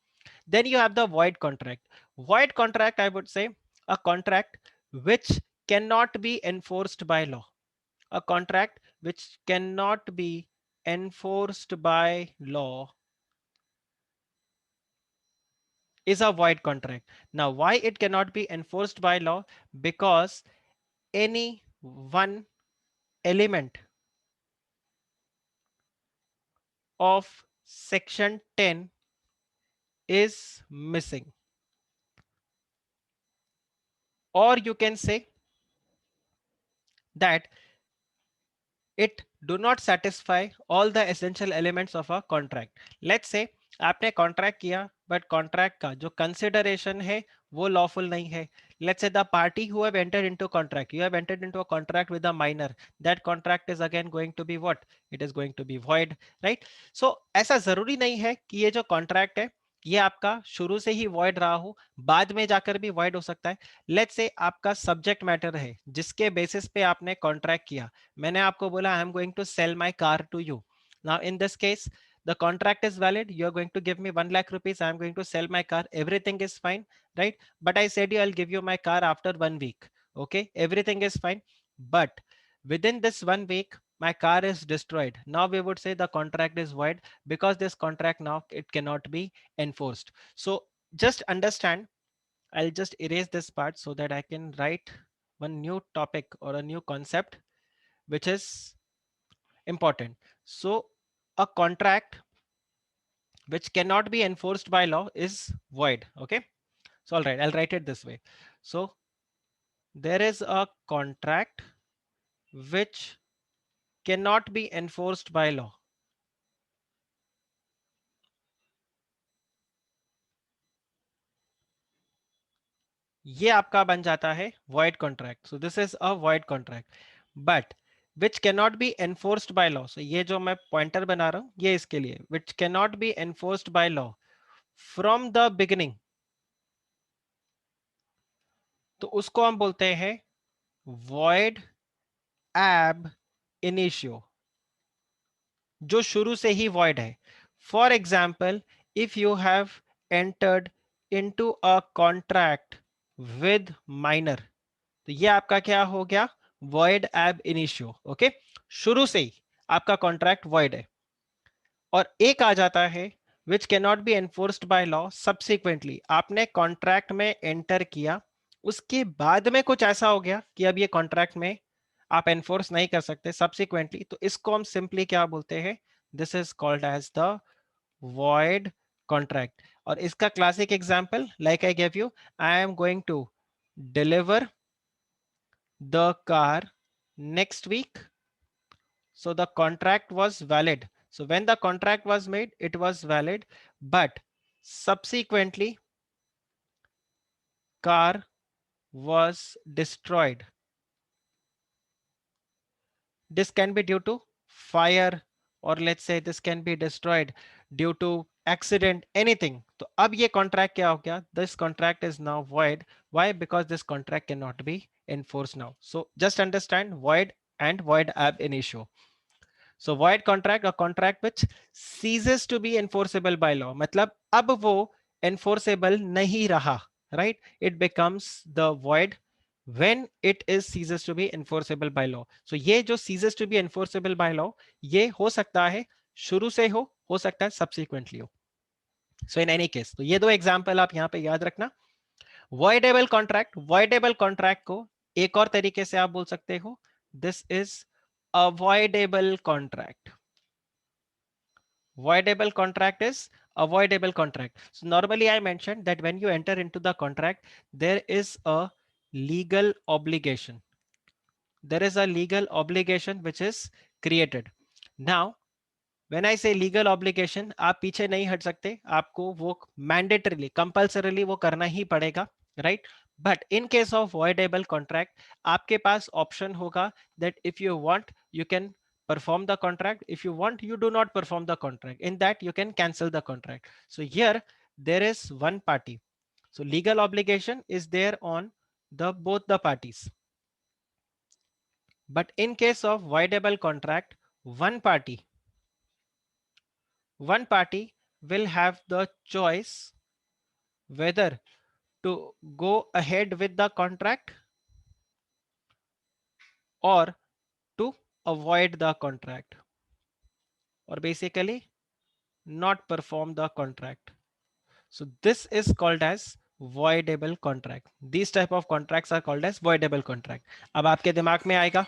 Speaker 1: Then you have the void contract. Void contract, I would say, a contract which cannot be enforced by law. A contract which cannot be enforced by law is a void contract. Now, why it cannot be enforced by law? Because any one element of section 10 is missing, or you can say that it do not satisfy all the essential elements of a contract. Let's say आपने contract किया but contract का जो consideration है वो lawful नहीं है. Let's say the party who have entered into contract, you have entered into a contract with a minor, that contract is again going to be what? It is going to be void, right? So ऐसा जरूरी नहीं है कि ये जो contract है ये आपका शुरू से ही void रहा हो, बाद में जाकर भी void हो सकता है. लेट्स से आपका सब्जेक्ट मैटर है जिसके बेसिस पे आपने कॉन्ट्रैक्ट किया. मैंने आपको बोला I am going to sell my car to you. Now in this case the contract is valid, you are going to give me 1 lakh rupees, I am going to sell my car, everything is fine, right? But I said you I'll give you my car after 1 week. Okay, everything is fine, but within this 1 week my car is destroyed. Now we would say the contract is void because this contract now it cannot be enforced. So just understand, I'll just erase this part so that I can write one new topic or a new concept which is important. So a contract which cannot be enforced by law is void. Okay. So all right, I'll write it this way. So there is a contract which cannot be enforced by law. ये आपका बन जाता है void contract. So this is a void contract. But which cannot be enforced by law. So ये जो मैं pointer बना रहा हूं ये इसके लिए which cannot be enforced by law from the beginning. तो उसको हम बोलते हैं void ab initio, जो शुरू से ही void है. For example, if you have entered into a contract with minor, तो ये आपका क्या हो गया? void ab initio. ओके, शुरू से ही आपका कॉन्ट्रैक्ट void है. और एक आ जाता है which cannot be enforced by law subsequently. आपने कॉन्ट्रैक्ट में एंटर किया, उसके बाद में कुछ ऐसा हो गया कि अब ये कॉन्ट्रैक्ट में आप एनफोर्स नहीं कर सकते सब्सिक्वेंटली, तो इसको हम सिंपली क्या बोलते हैं? This is called as the void contract. और इसका classic example like I give you, I am going to deliver the car next week. So the contract was valid. So when the contract was made, it was valid, but subsequently car was destroyed. This can be due to fire, or let's say this can be destroyed due to accident, anything. तो अब ये contract क्या हो गया? This contract is now void. Why? Because this contract cannot be enforced now. So just understand void and void ab initio. So void contract, a contract which ceases to be enforceable by law. मतलब अब वो enforceable नहीं रहा, right? It becomes the void when it is ceases to be enforceable by law. So ये जो ceases to be enforceable by law, ये हो सकता है शुरू से हो सकता है subsequently हो. So in any case, तो ये दो example आप यहाँ पे याद रखना. Voidable contract को एक और तरीके से आप बोल सकते हो, this is avoidable contract. Voidable contract is avoidable contract. So normally I mentioned that when you enter into the contract, there is a legal obligation. There is a legal obligation which is created. Now, when I say legal obligation, आप पीछे नहीं हट सकते, आपको वो mandatorily, compulsorily वो करना ही पड़ेगा, right? But in case of voidable contract, आपके पास option होगा that if you want, you can perform the contract. If you want, you do not perform the contract. In that, you can cancel the contract. So here, there is one party. So legal obligation is there on the both the parties. But in case of voidable contract, one party will have the choice whether to go ahead with the contract or to avoid the contract, or basically not perform the contract. So this is called as voidable contract. These type of contracts are called as voidable contract. अब आपके दिमाग में आएगा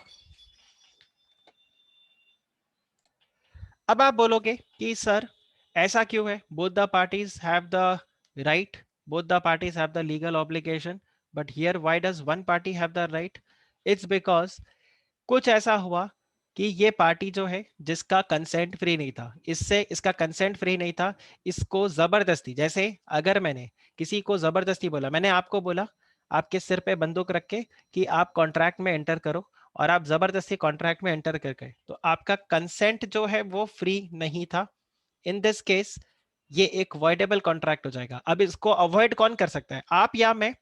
Speaker 1: अब आप बोलोगे कि sir ऐसा क्यों है, both the parties have the right, both the parties have the legal obligation, but here why does one party have the right? It's because कुछ ऐसा हुआ कि ये पार्टी जो है जिसका कंसेंट फ्री नहीं था, इससे इसका कंसेंट फ्री नहीं था, इसको जबरदस्ती, जैसे अगर मैंने किसी को जबरदस्ती बोला, मैंने आपको बोला आपके सिर पे बंदूक रख के कि आप कॉन्ट्रैक्ट में एंटर करो, और आप जबरदस्ती कॉन्ट्रैक्ट में एंटर कर गए, तो आपका कंसेंट जो है वो फ्री नहीं था। इन दिस केस ये एक वॉइडेबल कॉन्ट्रैक्ट हो जाएगा। अब इसको अवॉइड कौन कर सकता है, आप या मैं?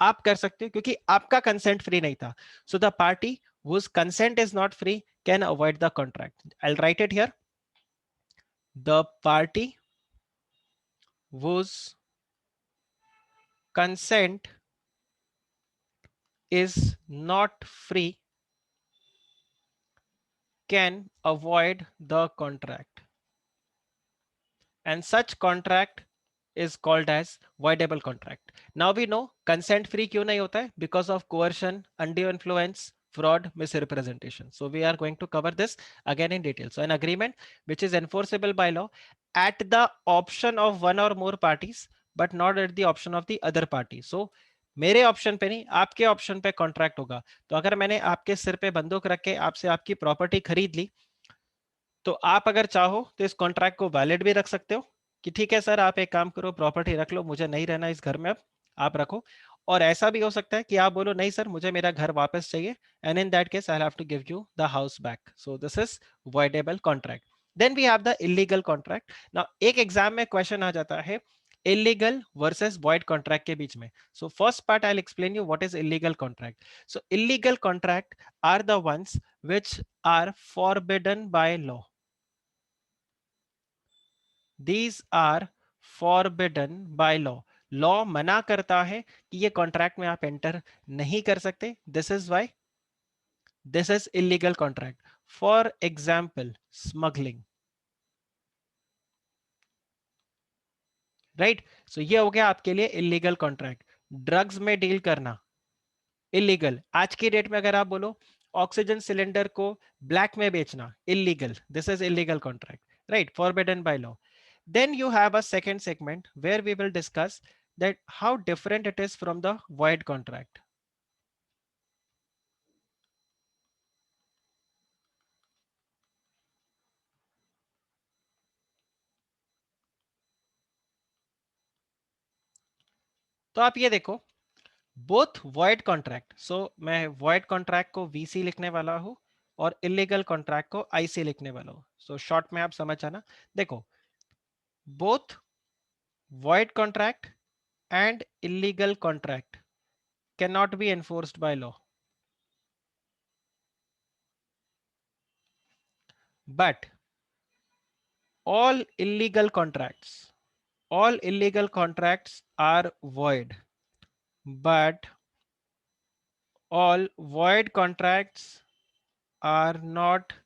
Speaker 1: आप कर सकते हो क्योंकि आपका कंसेंट फ्री नहीं था। So the party whose consent is not free can avoid the contract. I'll write it here. The party whose consent is not free can avoid the contract, and such contract is called as voidable contract. Now we know consent free क्यों नहीं होता है, because of coercion, undue influence, fraud, misrepresentation. So we are going to cover this again in detail. So an agreement which is enforceable by law at the option of one or more parties but not at the option of the other party. So मेरे option पे नहीं, आपके option पे contract होगा। तो अगर मैंने आपके सिर पे बंदूक रख के आपसे आपकी प्रॉपर्टी खरीद ली, तो आप अगर चाहो तो इस कॉन्ट्रैक्ट को वैलिड भी रख सकते हो कि ठीक है सर आप एक काम करो, प्रॉपर्टी रख लो, मुझे नहीं रहना इस घर में, अब आप रखो। और ऐसा भी हो सकता है कि आप बोलो नहीं सर मुझे मेरा घर वापस चाहिए, and in that case I have to give you the house back. So this is voidable contract. Then we have the illegal contract. Now एक एग्जाम में क्वेश्चन आ जाता है इलीगल वर्सेस वॉइड कॉन्ट्रैक्ट के बीच में। So first part I will explain you what is illegal contract. So illegal contract are the ones which are forbidden by law. These are forbidden by law. Law मना करता है कि ये contract में आप एंटर नहीं कर सकते, this is why this is illegal contract. For example smuggling, right. So ये हो गया आपके लिए इलीगल कॉन्ट्रैक्ट। ड्रग्स में डील करना इलीगल। आज की डेट में अगर आप बोलो ऑक्सीजन सिलेंडर को ब्लैक में बेचना illegal, this is illegal contract, right, forbidden by law. Then you have a second segment where we will discuss that how different it is from the void contract. तो आप ये देखो both void contract, so मैं void contract को VC लिखने वाला हूं और illegal contract को IC लिखने वाला हूं। so short में आप समझ आना। देखो both void contract and illegal contract cannot be enforced by law, but all illegal contracts, all illegal contracts are void, but all void contracts are not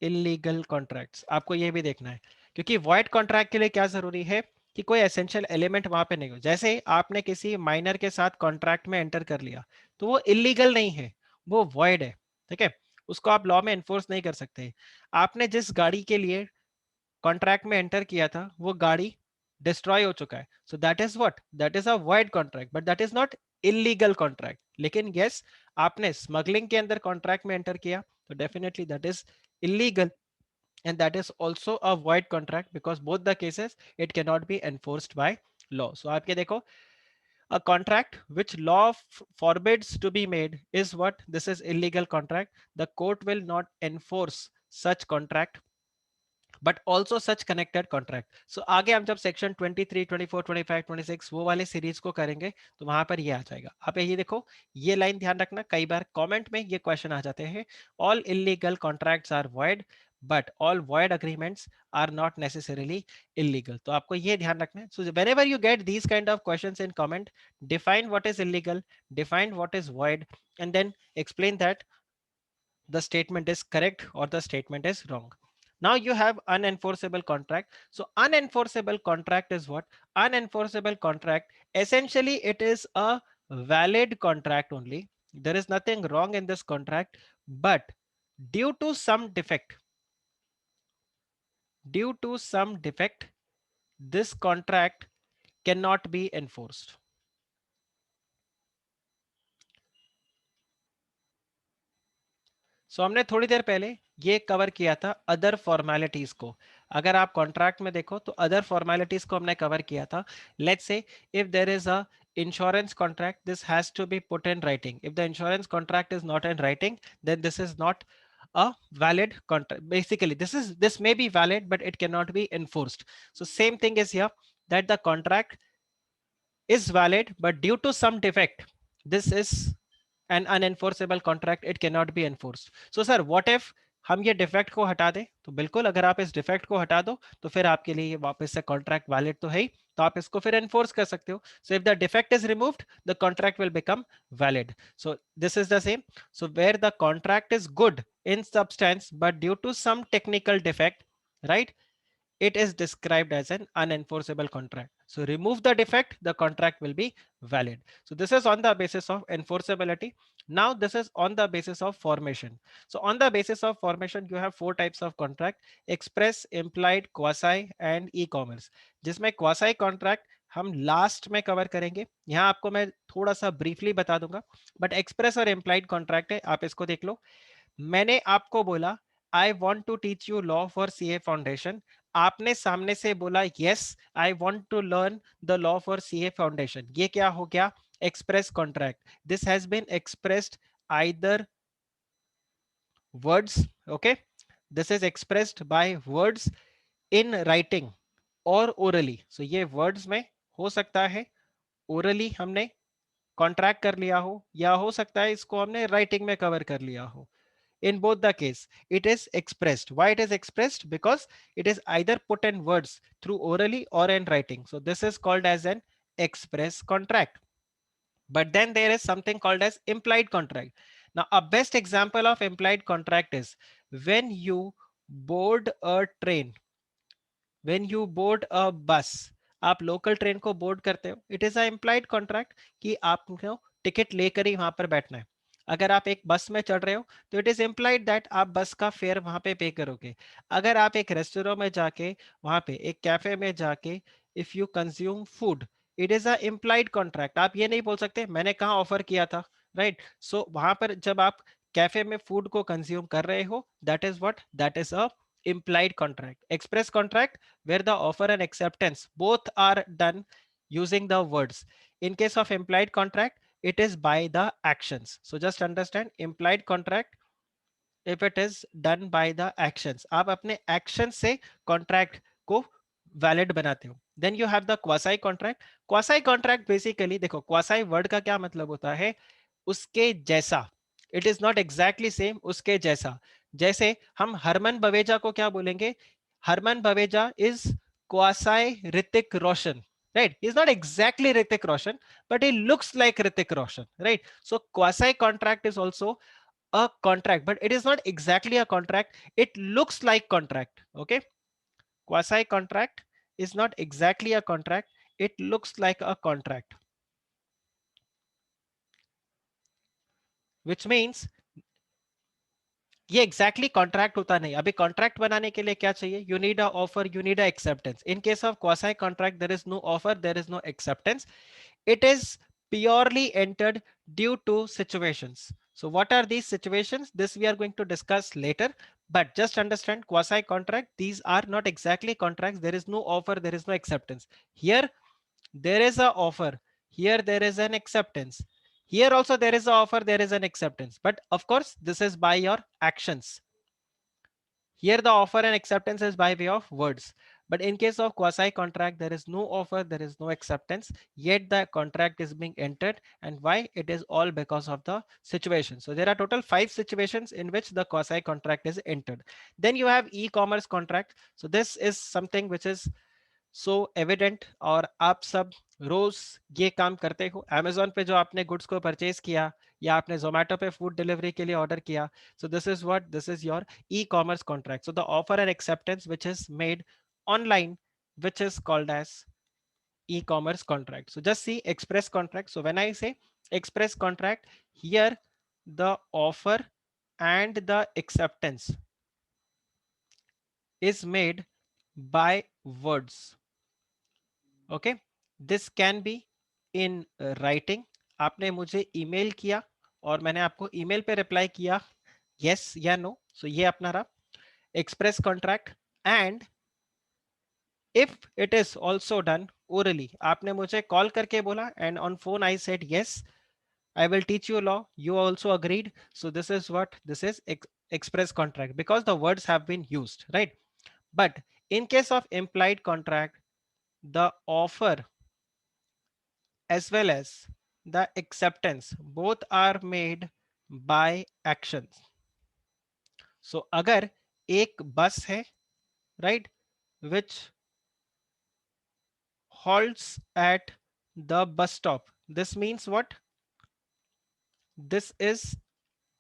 Speaker 1: illegal contracts। आपको ये भी देखना है क्योंकि void contract के लिए क्या जरूरी है कि कोई एसेंशियल एलिमेंट वहां पे नहीं हो। जैसे आपने किसी माइनर के साथ कॉन्ट्रैक्ट में एंटर कर लिया तो वो इलीगल नहीं है, वो void है, ठीक है, उसको आप लॉ में एनफोर्स नहीं कर सकते। आपने जिस गाड़ी के लिए कॉन्ट्रैक्ट में एंटर किया था वो गाड़ी डिस्ट्रॉय हो चुका है, so that is what, that is a wide contract, but that is not illegal contract. लेकिन यस आपने स्मगलिंग के अंदर कॉन्ट्रैक्ट में एंटर किया तो definitely that is illegal, and that is also a void contract because both the cases it cannot be enforced by law। so आपके देखो a contract which law forbids to be made is what, this is illegal contract, the court will not enforce such contract but also such connected contract. So आगे हम जब section 23, 24, 25, 26 वो वाले series को करेंगे तो वहां पर ये आ जाएगा। आप ये देखो ये लाइन ध्यान रखना, कई बार कमेंट में ये क्वेश्चन आ जाते हैं, all illegal contracts are void but all void agreements are not necessarily illegal. तो आपको ये ध्यान रखना है। सो whenever you get these kind of questions in comment, define what is illegal, define what is void, and then explain that the statement is correct or the statement is wrong. Now you have unenforceable contract. So unenforceable contract is what? Unenforceable contract, essentially it is a valid contract only. There is nothing wrong in this contract, but due to some defect, due to some defect, this contract cannot be enforced. सो हमने थोड़ी देर पहले ये cover किया था other formalities को. अगर आप contract में देखो तो अदर फॉर्मेलिटीज को हमने कवर किया था. Let's say if there is a insurance contract, this has to be put in writing. If the insurance contract is not in writing, then this is not a valid contract. Basically this may be valid but it cannot be enforced. So same thing is here, that the contract is valid but due to some defect this is an unenforceable contract, it cannot be enforced. So sir, what if हम ये defect को हटा दें? तो बिल्कुल, अगर आप इस डिफेक्ट को हटा दो तो फिर आपके लिए ये वापस से कॉन्ट्रैक्ट वैलिड तो है ही, तो आप इसको फिर एनफोर्स कर सकते हो. So if the defect is removed the contract will become valid. So this is the same. So where the contract is good in substance but due to some technical defect, right, it is described as an unenforceable contract. So remove the defect, the contract will be valid. So this is on the basis of enforceability. Now this is on the basis of formation. So on the basis of formation, you have four types of contract: express, implied, quasi and e-commerce. जिसमें quasi contract हम last में cover करेंगे. यहाँ आपको मैं थोड़ा सा briefly बता दूंगा, बट एक्सप्रेस और इम्प्लाइड कॉन्ट्रैक्ट है, आप इसको देख लो. मैंने आपको बोला I want to teach you law for CA foundation. आपने सामने से बोला yes I want to learn the law for CA foundation. ये क्या हो गया? Express contract. This has been expressed either words, okay, this is expressed by words in writing or orally. So ये words में हो सकता है orally हमने कॉन्ट्रैक्ट कर लिया हो, या हो सकता है इसको हमने राइटिंग में कवर कर लिया हो. In both the case it is expressed. Why it is expressed? Because it is either put in words through orally or in writing. So this is called as an express contract. But then there is something called as implied contract. Now a best example of implied contract is when you board a train, when you board a bus. आप local train को board करते हो, it is a implied contract कि आपको ticket लेकर ही वहां पर बैठना है. अगर आप एक बस में चढ़ रहे हो तो इट इज इम्प्लाइड दैट आप बस का फेयर वहां पे करोगे. अगर आप एक रेस्टोरेंट में जाके, वहां पे एक कैफे में जाके if you consume food, it is a implied contract. आप ये नहीं बोल सकते मैंने कहाँ ऑफर किया था, राइट. सो वहां पर जब आप कैफे में फूड को कंज्यूम कर रहे हो, that is what, that is a implied contract. Express contract where the offer and acceptance both are done using the words. In case of implied contract, it is by the actions. So just understand, implied contract if it is done by the actions, आप अपने actions से contract को valid बनाते हो. Then you have the quasi contract. Quasi contract basically, देखो quasi word का क्या मतलब होता है? उसके जैसा. It is not exactly same, उसके जैसा. जैसे हम हरमन बवेजा को क्या बोलेंगे? Harman Baweja is quasi Hrithik Roshan, right? He's not exactly Hrithik Roshan, but he looks like Hrithik Roshan, right? So quasi contract is also a contract, but it is not exactly a contract. It looks like contract, okay? Quasi contract is not exactly a contract. It looks like a contract, which means ये exactly contract होता नहीं. अभी contract बनाने के लिए क्या चाहिए? You need a offer, you need a acceptance. In case of quasi contract there is no offer, there is no acceptance. It is purely entered due to situations. So what are these situations? This we are going to discuss later, but just understand quasi contract, these are not exactly contracts. There is no offer, there is no acceptance. Here there is a offer, here there is an acceptance, here also there is a offer, there is an acceptance, but of course this is by your actions. Here the offer and acceptance is by way of words. But in case of quasi contract, there is no offer, there is no acceptance, yet the contract is being entered. And why? It is all because of the situation. So there are total 5 situations in which the quasi contract is entered. Then you have e-commerce contract. So this is something which is so evident, और आप सब रोज ये काम करते हो. Amazon पे जो आपने गुड्स को परचेज किया, या आपने जोमेटो पे फूड डिलीवरी के लिए ऑर्डर किया, सो this is what, this is your e commerce contract. So the offer and acceptance which is made online, which is called as e-commerce contract. So just see express contract. So when I say express contract, here the offer and the acceptance is made by words. Okay, this can be in writing. आपने मुझे email किया और मैंने आपको email पे reply किया yes या no, so ये अपना रहा express contract. And if it is also done orally, आपने मुझे कॉल करके बोला and on phone I said yes, I will teach you law, you also agreed, so this is what this is, express contract, because the words have been used, right? But in case of implied contract, the offer as well as the acceptance both are made by actions. So अगर एक बस है, right, which halts at the bus stop, this means what? This is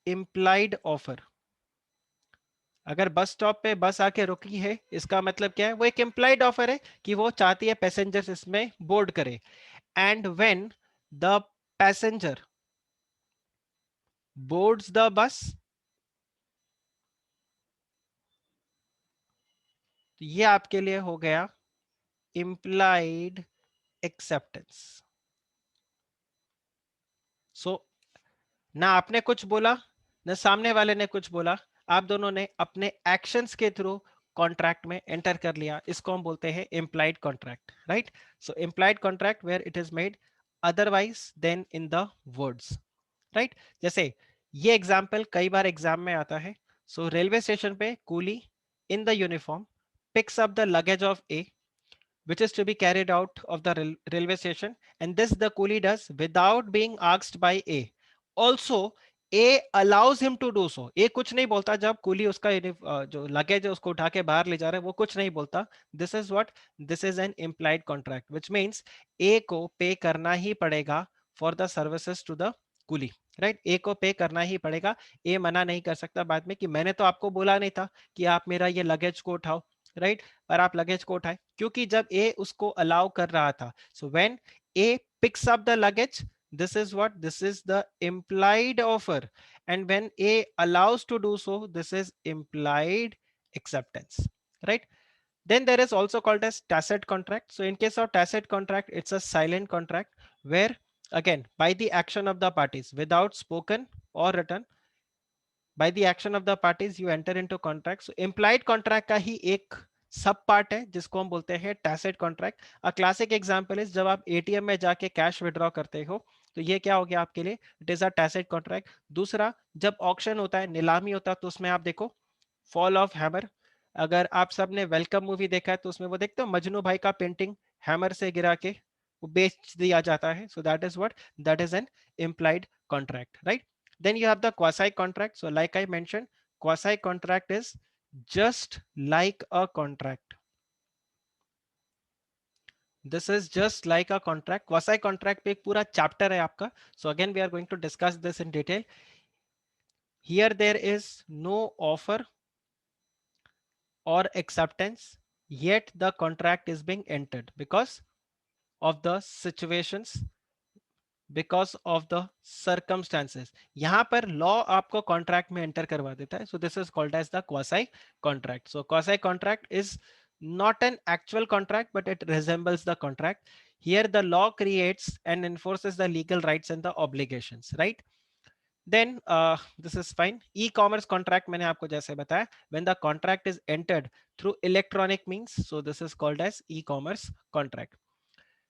Speaker 1: implied offer. अगर bus stop पे बस आके रुकी है, इसका मतलब क्या है? वो एक implied ऑफर है कि वो चाहती है पैसेंजर्स इसमें बोर्ड करे. And when the passenger boards the bus, तो ये आपके लिए हो गया implied acceptance. So ना आपने कुछ बोला ना सामने वाले ने कुछ बोला, आप दोनों ने अपने एक्शंस के थ्रू कॉन्ट्रैक्ट में एंटर कर लिया. इसको हम बोलते हैं implied contract, right? So implied contract where it is made otherwise than in the words, right? जैसे ये एग्जाम्पल कई बार एग्जाम में आता है. सो रेलवे स्टेशन पे coolie in the uniform picks up the luggage of A which is to be carried out of the railway station, and this the coolie does without being asked by A. Also A allows him to do so. A कुछ नहीं बोलता जब coolie उसका जो luggage है उसको उठा के बाहर ले जा रहा है, वो कुछ नहीं बोलता. This is what? This is an implied contract, which means A को पे करना ही पड़ेगा for the services to the coolie, right? A को पे करना ही पड़ेगा. ए मना नहीं कर सकता बाद में कि मैंने तो आपको बोला नहीं था कि आप मेरा ये लगेज को उठाओ, राइट? और आप लगेज को उठाए क्योंकि जब ए उसको अलाउ कर रहा था. So when A picks up the luggage, this is what? This is the implied offer. And when A allows to do so, this is implied acceptance, right? Then there is also called as tacit contract. So in case of tacit contract, it's a silent contract where again by the action of the parties without spoken or written, by the action of the parties you enter into contract. So implied contract का ही एक सब part है जिसको हम बोलते हैं tacit contract. A classic example is जब आप एटीएम में जाके कैश विड्रॉ करते हो, तो ये क्या हो गया आपके लिए? It is a tacit contract. दूसरा, जब ऑक्शन होता है, नीलामी होता है, तो उसमें आप देखो फॉल ऑफ हैमर. अगर आप सब ने वेलकम मूवी देखा है तो उसमें वो देखते हो मजनू भाई का पेंटिंग हैमर से गिरा के वो बेच दिया जाता है. So that is what? That is an implied contract, right? Then you have the quasi contract. So like I mentioned, quasi contract is just like a contract. This is just like a contract. Quasi contract पे एक पूरा chapter है आपका. So again we are going to discuss this in detail. Here there is no offer or acceptance, yet the contract is being entered because of the situations, because of the circumstances. यहाँ पर law आपको contract में enter करवा देता है. So this is called as the quasi contract. So quasi contract is not an actual contract, but it resembles the contract. Here the law creates and enforces the legal rights and the obligations, right? Then this is fine. E-commerce contract मैंने आपको जैसे बताया, when the contract is entered through electronic means, so this is called as e-commerce contract.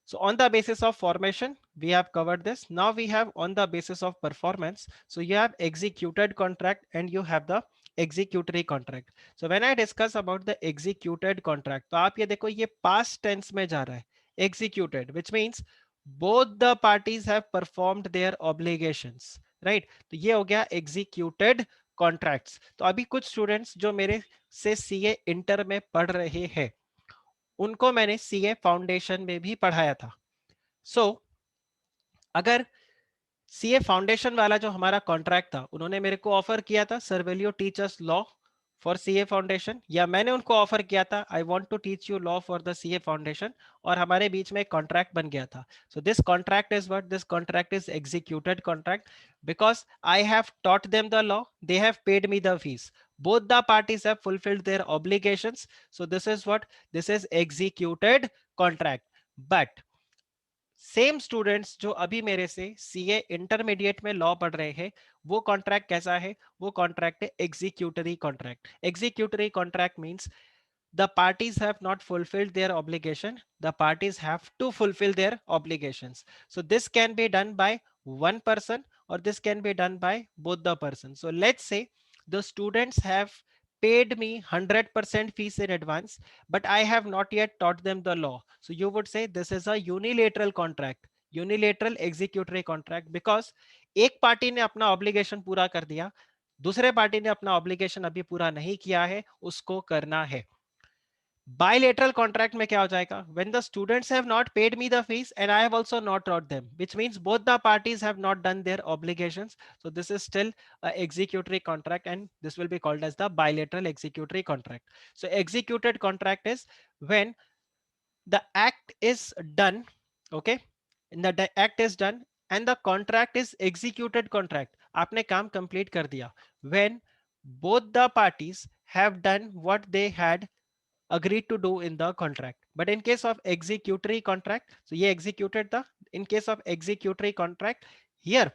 Speaker 1: So on the basis of formation, we have covered this. Now we have on the basis of performance. So you have executed contract and you have the executory contract. So when I discuss about the executed contract, तो आप ये देखो ये past tense में जा रहा है, executed, which means both the parties have performed their obligations, right? तो ये हो गया executed contracts. तो अभी कुछ students जो मेरे से CA इंटर में पढ़ रहे हैं, उनको मैंने सीए फाउंडेशन में भी पढ़ाया था. सो अगर सीए फाउंडेशन वाला जो हमारा कॉन्ट्रैक्ट था, उन्होंने मेरे को ऑफर किया था, sir will you teach us law for CA foundation, या मैंने उनको ऑफर किया था I want to teach you law for the CA foundation, और हमारे बीच में एक कॉन्ट्रैक्ट बन गया था. So this contract is what? This contract is executed contract because I have taught them the law, they have paid me the fees. Both the parties have fulfilled their obligations. So this is what? This is executed contract. But same students जो अभी मेरे से CA intermediate में law पढ़ रहे हैं, वो contract कैसा है? वो कॉन्ट्रैक्ट है executory contract. Executory contract means the parties have not fulfilled their obligation, the parties have to fulfill their obligations. So this can be done by one person or this can be done by both the persons. So let's say the students have paid me 100% fees in advance, but I have not yet taught them the law. So you would say this is a unilateral contract, unilateral executory contract, because एक party ने अपना obligation पूरा कर दिया, दूसरे party ने अपना obligation अभी पूरा नहीं किया है, उसको करना है. Bilateral contract में क्या हो जाएगा? When the students have not paid me the fees and I have also not taught them, which means both the parties have not done their obligations. So this is still a executory contract and this will be called as the bilateral executory contract. So executed contract is when the act is done, okay? And the act is done and the contract is executed contract. आपने काम complete कर दिया. When both the parties have done what they had agreed to do in the contract. But in case of executory contract, so ye executed the, in case of executory contract, here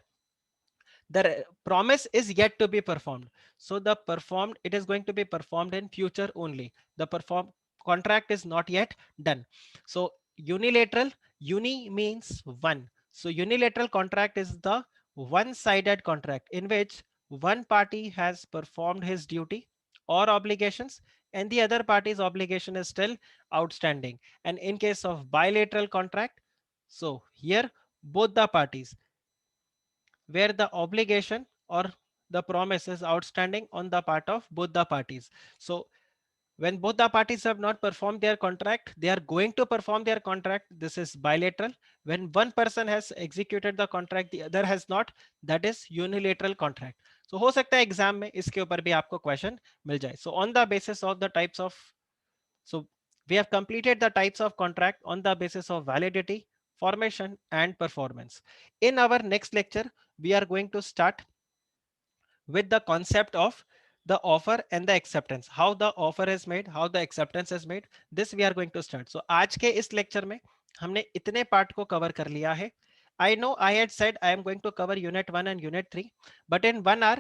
Speaker 1: the promise is yet to be performed. So the performed, it is going to be performed in future only. The perform contract is not yet done. So unilateral, uni means one. So unilateral contract is the one-sided contract in which one party has performed his duty or obligations and the other party's obligation is still outstanding. And in case of bilateral contract, so here both the parties where the obligation or the promise is outstanding on the part of both the parties. So when both the parties have not performed their contract, they are going to perform their contract. This is bilateral. When one person has executed the contract, the other has not, that is unilateral contract. So हो सकता है exam में इसके ऊपर भी आपको question मिल जाए. So on the basis of the types of, so we have completed the types of contract on the basis of validity, formation and performance. In our next lecture, we are going to start with the concept of the offer and the acceptance, how the offer is made, how the acceptance is made. This we are going to start. So आज के इस lecture में हमने इतने part को cover कर लिया है. I know I had said I am going to cover unit 1 and unit 3, but in 1 hour,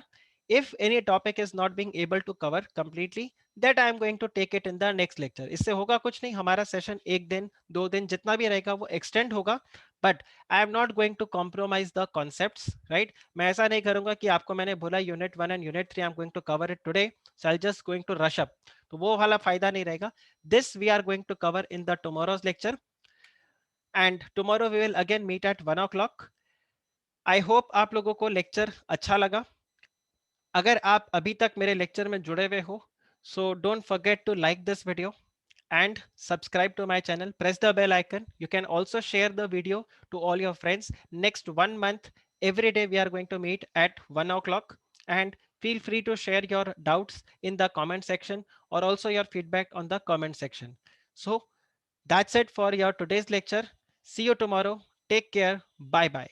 Speaker 1: if any topic is not being able to cover completely, that I am going to take it in the next lecture. इससे होगा कुछ नहीं, हमारा session एक दिन दो दिन जितना भी रहेगा वो extend होगा, but I am not going to compromise the concepts, right? मैं ऐसा नहीं करूंगा कि आपको मैंने बोला unit 1 and unit 3 I am going to cover it today, so I just going to rush up, तो वो वाला फायदा नहीं रहेगा. This we are going to cover in the tomorrow's lecture and tomorrow we will again meet at 1 o'clock. I hope आप लोगों को lecture अच्छा लगा. अगर आप अभी तक मेरे लेक्चर में जुड़े हुए हो, so don't forget to like this video and subscribe to my channel. Press the bell icon. You can also share the video to all your friends. Next 1 month, every day we are going to meet at 1 o'clock, and feel free to share your doubts in the comment section or also your feedback on the comment section. So that's it for your today's lecture. See you tomorrow. Take care. Bye bye.